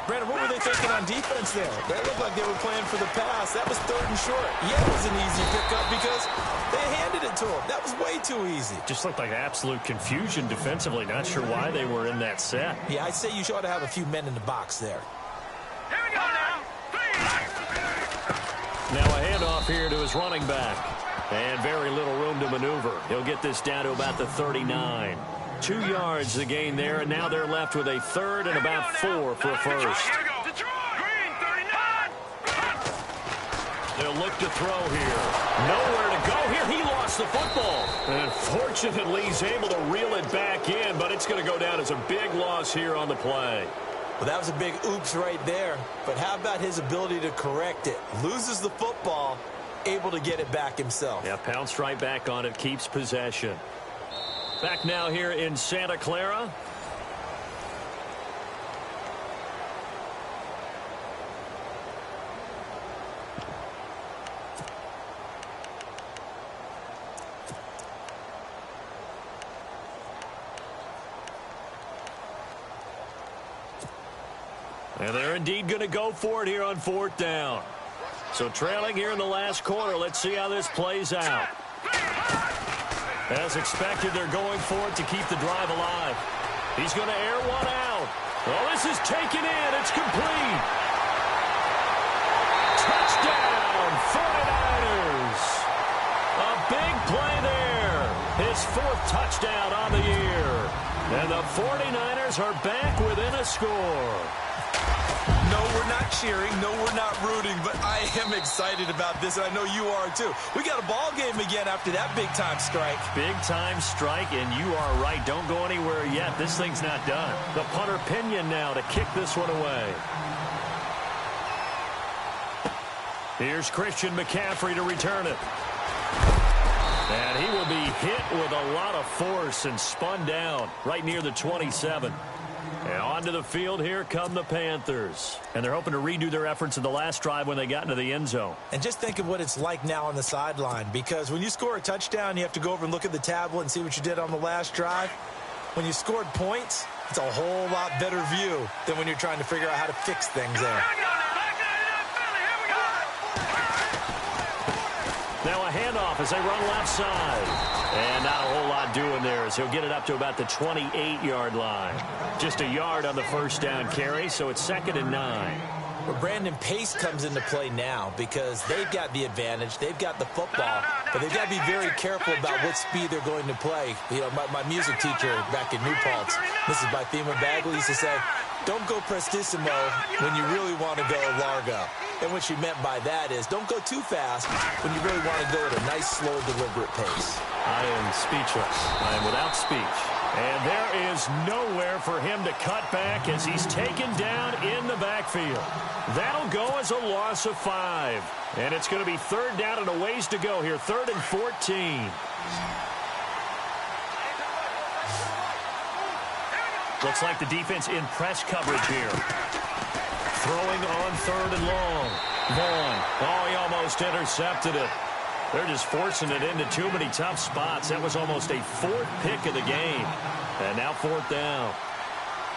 Brandon, what were they thinking on defense there? They looked like they were playing for the pass. That was 3rd and short. Yeah, it was an easy pickup because they handed it to him. That was way too easy. Just looked like absolute confusion defensively. Not sure why they were in that set. Yeah, I'd say you ought to have a few men in the box there. Here we go now. Now a handoff here to his running back. And very little room to maneuver. He'll get this down to about the 39. 2 yards the gain there, and now they're left with a 3rd and about 4 for a 1st. They'll look to throw here. Nowhere to go here. He lost the football. And fortunately, he's able to reel it back in, but it's going to go down as a big loss here on the play. Well, that was a big oops right there. But how about his ability to correct it? Loses the football, able to get it back himself. Yeah, pounced right back on it, keeps possession. Back now here in Santa Clara. And they're indeed going to go for it here on 4th down. So trailing here in the last quarter. Let's see how this plays out. As expected, they're going for it to keep the drive alive. He's going to air one out. Oh, this is taken in. It's complete. Touchdown! big play there. His 4th touchdown on the year. And the 49ers are back within a score. No, we're not cheering. No, we're not rooting. But I am excited about this, and I know you are too. We got a ball game again after that big-time strike. Big-time strike, and you are right. Don't go anywhere yet. This thing's not done. The punter Pinion now to kick this one away. Here's Christian McCaffrey to return it. And he will be hit with a lot of force and spun down right near the 27. And onto the field, here come the Panthers. And they're hoping to redo their efforts in the last drive when they got into the end zone. And just think of what it's like now on the sideline, because when you score a touchdown, you have to go over and look at the tablet and see what you did on the last drive. When you scored points, it's a whole lot better view than when you're trying to figure out how to fix things there. Now a handoff as they run left side. And not a whole lot doing there as he'll get it up to about the 28-yard line. Just a yard on the first down carry, so it's 2nd and 9. But Brandon, pace comes into play now because they've got the advantage. They've got the football, but they've got to be very careful about what speed they're going to play. You know, my music teacher back in New Paltz, Mrs. Bythema Bagley, used to say, don't go prestissimo when you really want to go largo. And what she meant by that is don't go too fast when you really want to go at a nice, slow, deliberate pace. I am speechless. I am without speech. And there is nowhere for him to cut back as he's taken down in the backfield. That'll go as a loss of 5. And it's going to be 3rd down and a ways to go here. 3rd and 14. Looks like the defense in press coverage here. Throwing on 3rd and long. Vaughn. Oh, he almost intercepted it. They're just forcing it into too many tough spots. That was almost a 4th pick of the game. And now 4th down.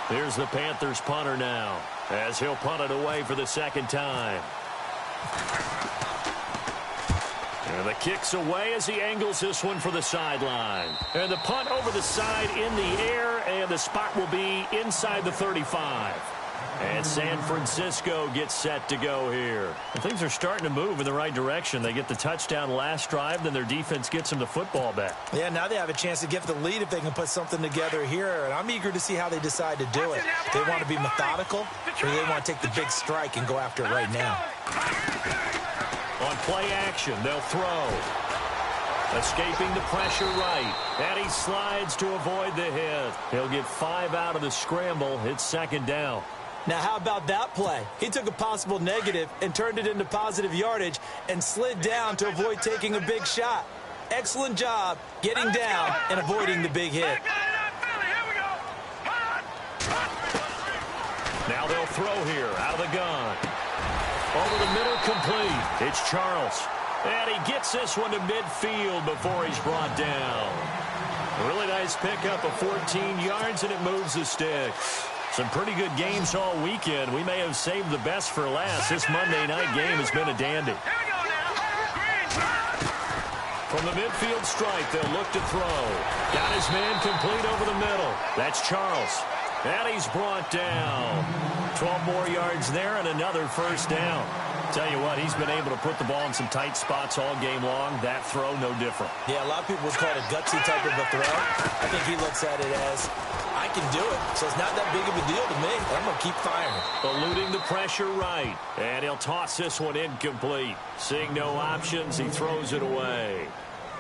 Here's the Panthers punter now as he'll punt it away for the 2nd time. And the kick's away as he angles this one for the sideline. And the punt over the side in the air, and the spot will be inside the 35. And San Francisco gets set to go here. And things are starting to move in the right direction. They get the touchdown last drive, then their defense gets them the football back. Yeah, now they have a chance to get the lead if they can put something together here. And I'm eager to see how they decide to do it. They want to be methodical, or they want to take the big strike and go after it right now. On play action, they'll throw. Escaping the pressure right. And he slides to avoid the hit. He'll get 5 out of the scramble. It's 2nd down. Now, how about that play? He took a possible negative and turned it into positive yardage and slid down to avoid taking a big shot. Excellent job getting down and avoiding the big hit. Now they'll throw here out of the gun. Over the middle, complete. It's Charles. And he gets this one to midfield before he's brought down. A really nice pickup of 14 yards, and it moves the sticks. Some pretty good games all weekend. We may have saved the best for last. This Monday night game has been a dandy. From the midfield stripe, they'll look to throw. Got his man complete over the middle. That's Charles. And he's brought down. 12 more yards there and another first down. Tell you what, he's been able to put the ball in some tight spots all game long. That throw, no different. Yeah, a lot of people would call it a gutsy type of a throw. I think he looks at it as, I can do it, so it's not that big of a deal to me. I'm going to keep firing. Eluding the pressure right. And he'll toss this one incomplete. Seeing no options, he throws it away.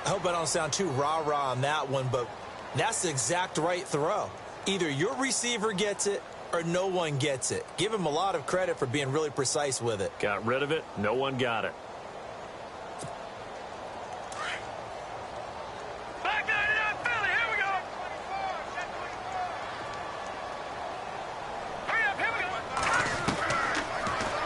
I hope I don't sound too rah-rah on that one, but that's the exact right throw. Either your receiver gets it or no one gets it. Give him a lot of credit for being really precise with it. Got rid of it. No one got it.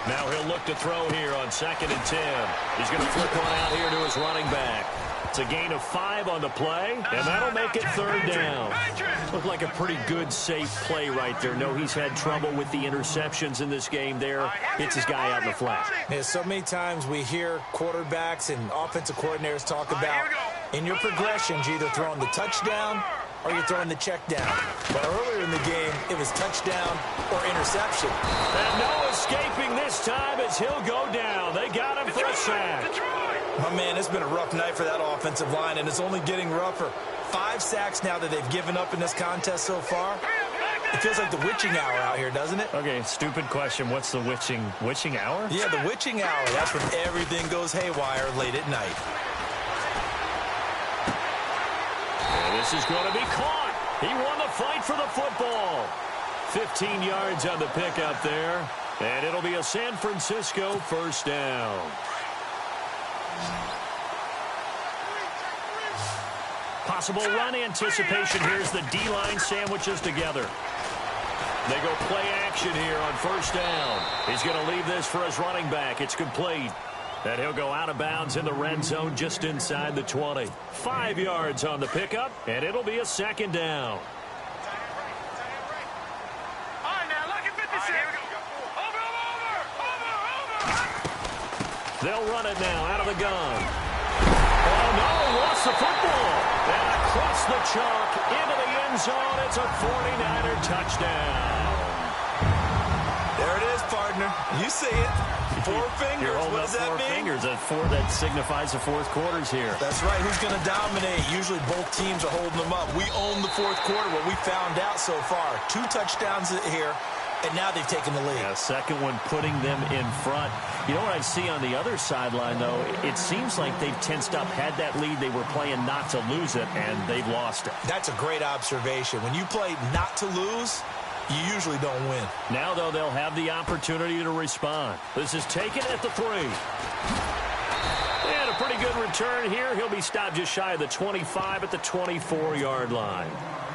Now he'll look to throw here on 2nd and 10. He's going to flip one out here to his running back. It's a gain of 5 on the play, and that'll make it 3rd down. Looked like a pretty good, safe play right there. No, he's had trouble with the interceptions in this game there. Hits his guy out in the flat. Yeah, so many times we hear quarterbacks and offensive coordinators talk about in your progressions, you're either throwing the touchdown or you're throwing the check down. But earlier in the game, it was touchdown or interception. And no escaping this time as he'll go down. They got him for a sack. My man, it's been a rough night for that offensive line, and it's only getting rougher. 5 sacks now that they've given up in this contest so far. It feels like the witching hour out here, doesn't it? Okay, stupid question. What's the witching hour? Yeah, the witching hour. That's when everything goes haywire late at night. And this is going to be caught. He won the fight for the football. 15 yards on the pickup there. And it'll be a San Francisco first down. Possible run anticipation. Here's the D-line sandwiches together. They go play action here on first down. He's going to leave this for his running back. It's complete. And he'll go out of bounds in the red zone just inside the 20. 5 yards on the pickup, and it'll be a second down. All right, now, look at 56. Over. They'll run it now out of the gun. Oh, no, lost the football. And across the chalk into the end zone. It's a 49er touchdown. There it is, partner. You see it. 4 fingers. You're holding What up does that 4 mean? fingers. That signifies the fourth quarter's here. That's right. Who's going to dominate? Usually both teams are holding them up. We own the fourth quarter, what we found out so far. 2 touchdowns here, and now they've taken the lead. Yeah, second one putting them in front. You know what I see on the other sideline, though? It seems like they've tensed up, had that lead. They were playing not to lose it, and they've lost it. That's a great observation. When you play not to lose, you usually don't win. Now, though, they'll have the opportunity to respond. This is taken at the 3. And a pretty good return here. He'll be stopped just shy of the 25 at the 24-yard line.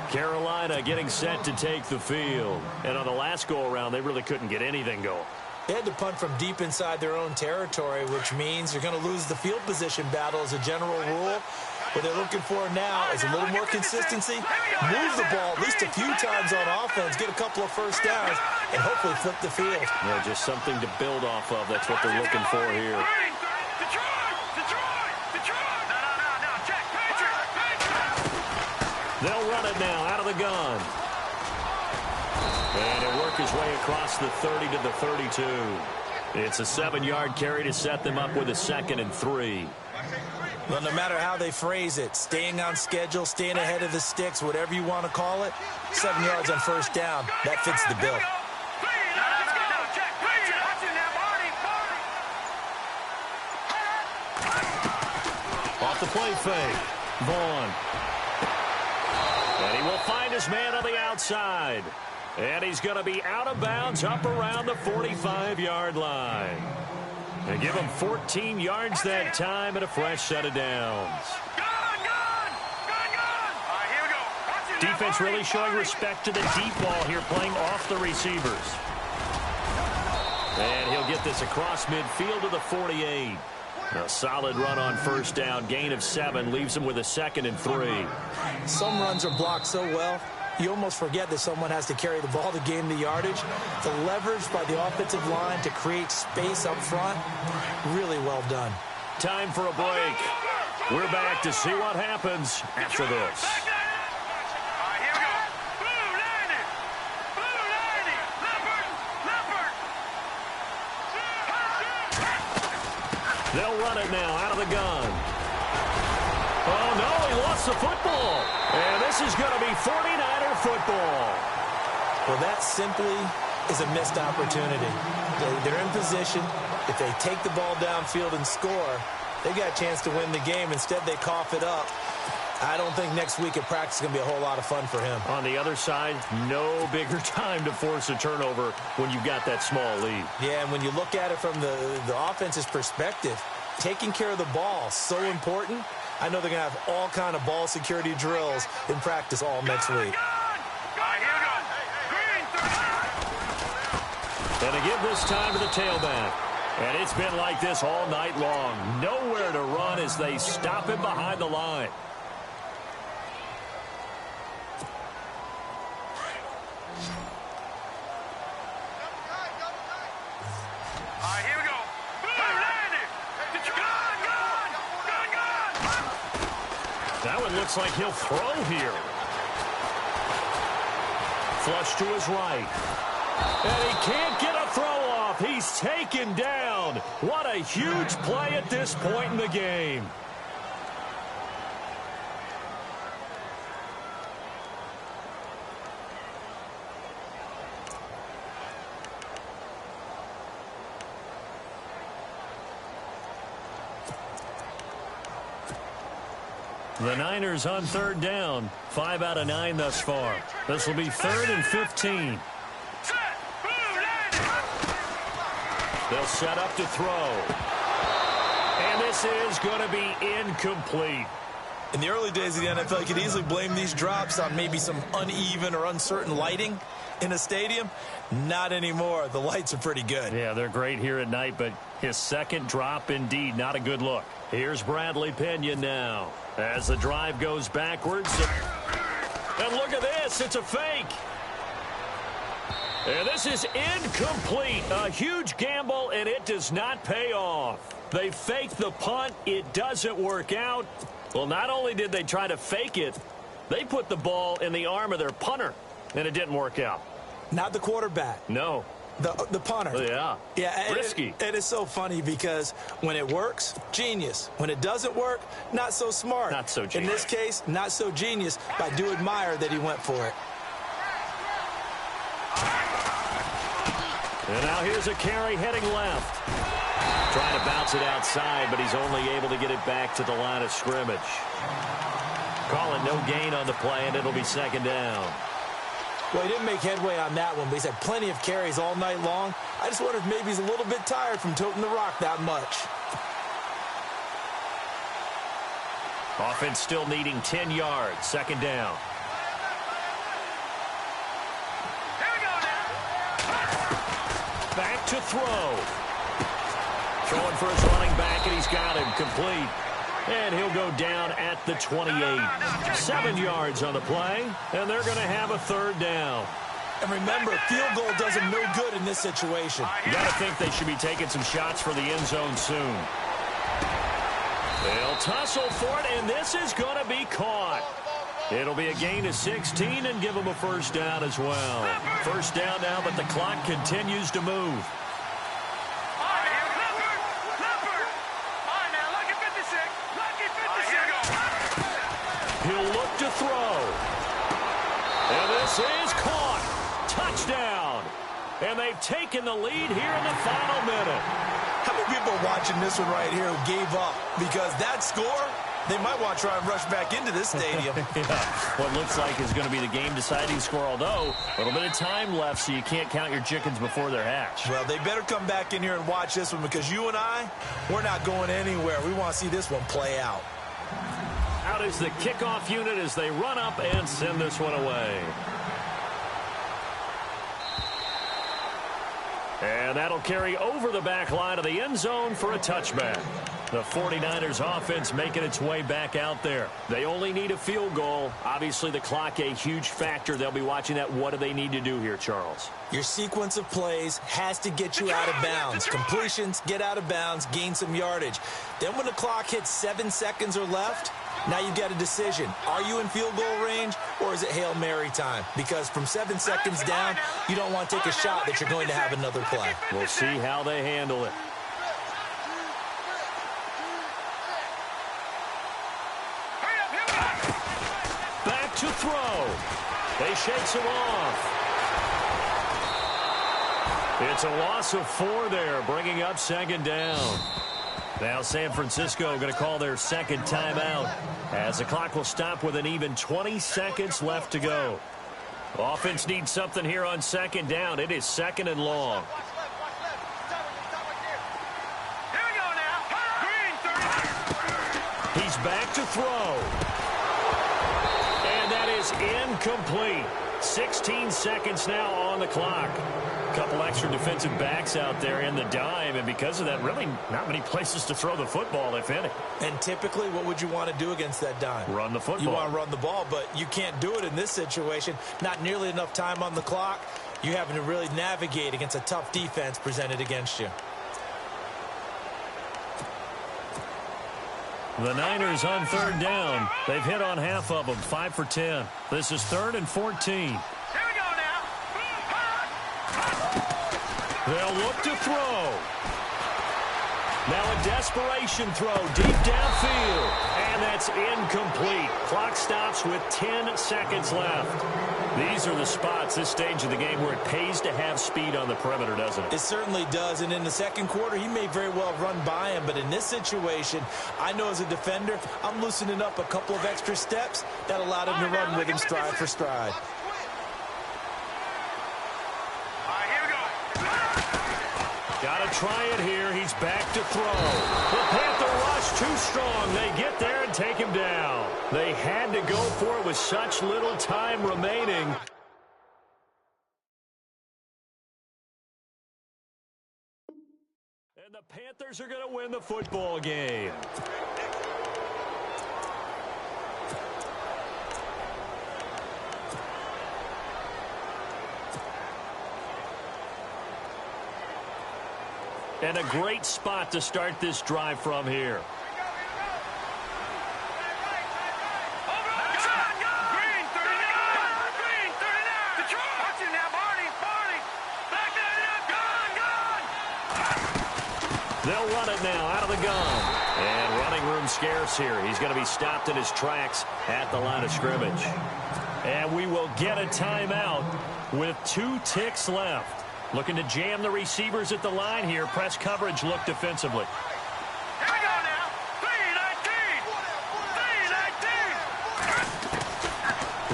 Carolina getting set to take the field. And on the last go-around, they really couldn't get anything going. They had to punt from deep inside their own territory, which means you're going to lose the field position battle as a general rule. What they're looking for now is a little more consistency, move the ball at least a few times on offense, get a couple of first downs, and hopefully flip the field. Yeah, just something to build off of. That's what they're looking for here. No, Jack, Patriot. They'll run it now out of the gun. And he'll work his way across the 30 to the 32. It's a 7-yard carry to set them up with a 2nd and 3. Well, no matter how they phrase it, staying on schedule, staying ahead of the sticks, whatever you want to call it, 7 yards on first down, that fits the bill. Off the play fake. Vaughn. And he will find his man on the outside. And he's going to be out of bounds up around the 45-yard line. They give him 14 yards that time and a fresh set of downs. Defense really showing respect to the deep ball here, playing off the receivers. And he'll get this across midfield to the 48. A solid run on first down, gain of 7, leaves him with a 2nd and 3. Some runs are blocked so well, you almost forget that someone has to carry the ball to gain the yardage. The leverage by the offensive line to create space up front, really well done. Time for a break. We're back to see what happens after this. They'll run it now out of the gun. Oh, no, he lost the football. And this is going to be 49er football. Well, that simply is a missed opportunity. They're in position. If they take the ball downfield and score, they got a chance to win the game. Instead, they cough it up. I don't think next week at practice is going to be a whole lot of fun for him. On the other side, no bigger time to force a turnover when you've got that small lead. Yeah, and when you look at it from the offense's perspective, taking care of the ball, so important. I know they're going to have all kind of ball security drills in practice all next week. And they give this time to the tailback. And it's been like this all night long. Nowhere to run as they stop him behind the line. That one looks like he'll throw here. Flush to his right. And he can't get a throw off. off. He's taken down. What a huge play at this point in the game. The Niners on third down. 5 out of 9 thus far. This will be 3rd and 15. They'll set up to throw. And this is going to be incomplete. In the early days of the NFL, you could easily blame these drops on maybe some uneven or uncertain lighting in a stadium. Not anymore. The lights are pretty good. Yeah, they're great here at night, but his second drop, indeed, not a good look. Here's Bradley Pinion now as the drive goes backwards. And look at this. It's a fake. And this is incomplete. A huge gamble, and it does not pay off. They fake the punt. It doesn't work out. Well, not only did they try to fake it, they put the ball in the arm of their punter, and it didn't work out. Not the quarterback. No. The punter. Yeah. Risky. It is so funny because when it works, genius. When it doesn't work, not so smart. Not so genius. In this case, not so genius, but I do admire that he went for it. And now here's a carry heading left. Trying to bounce it outside, but he's only able to get it back to the line of scrimmage. Call it no gain on the play, and it'll be 2nd down. Well, he didn't make headway on that one, but he's had plenty of carries all night long. I just wonder if maybe he's a little bit tired from toting the rock that much. Offense still needing 10 yards. 2nd down. Here we go now. Back to throw. Throwing for his running back, and he's got him complete. And he'll go down at the 28. 7 yards on the play, and they're going to have a 3rd down. And remember, field goal does him no good in this situation. You got to think they should be taking some shots for the end zone soon. They'll tussle for it, and this is going to be caught. It'll be a gain of 16 and give them a 1st down as well. 1st down now, but the clock continues to move. He'll look to throw. And this is caught. Touchdown. And they've taken the lead here in the final minute. How many people are watching this one right here who gave up? Because that score, they might want to try and rush back into this stadium. Yeah. What looks like is going to be the game-deciding score, although a little bit of time left, so you can't count your chickens before they're hatched. Well, they better come back in here and watch this one because you and I, we're not going anywhere. We want to see this one play out. Out is the kickoff unit as they run up and send this one away. And that'll carry over the back line of the end zone for a touchback. The 49ers offense making its way back out there. They only need a field goal. Obviously, the clock a huge factor. They'll be watching that. What do they need to do here, Charles? Your sequence of plays has to get you out of bounds. Completions, get out of bounds, gain some yardage. Then when the clock hits 7 seconds or left, now you've got a decision. Are you in field goal range, or is it Hail Mary time? Because from 7 seconds down, you don't want to take a shot that you're going to have another play. We'll see how they handle it. Back to throw. They shakes him off. It's a loss of 4 there, bringing up 2nd down. Now San Francisco going to call their 2nd timeout as the clock will stop with an even 20 seconds left to go. Offense needs something here on 2nd down. It is 2nd and long. Here we go now. Green 30. He's back to throw. And that is incomplete. 16 seconds now on the clock. Couple extra defensive backs out there in the dime, and because of that, really not many places to throw the football, if any. And typically, what would you want to do against that dime? Run the football. You want to run the ball, but you can't do it in this situation. Not nearly enough time on the clock. You having to really navigate against a tough defense presented against you. The Niners on 3rd down. They've hit on half of them, 5 for 10. This is 3rd and 14. Here we go now. They'll look to throw. Now a desperation throw deep downfield. And that's incomplete. Clock stops with 10 seconds left. These are the spots, this stage of the game, where it pays to have speed on the perimeter, doesn't it? It certainly does. And in the second quarter, he may very well run by him. But in this situation, I know as a defender, I'm loosening up a couple of extra steps. That allowed him to run with him stride for stride. Got to try it here. He's back to throw. The Panther rush too strong. They get there and take him down. They had to go for it with such little time remaining. And the Panthers are going to win the football game. And a great spot to start this drive from here. They'll run it now out of the gun. And running room scarce here. He's going to be stopped in his tracks at the line of scrimmage. And we will get a timeout with 2 ticks left. Looking to jam the receivers at the line here. Press coverage look defensively. Here we go now.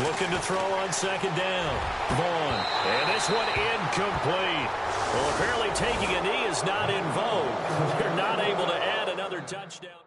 3-19. Looking to throw on second down. Vaughn. And this one incomplete. Well, apparently taking a knee is not in vogue. They're not able to add another touchdown.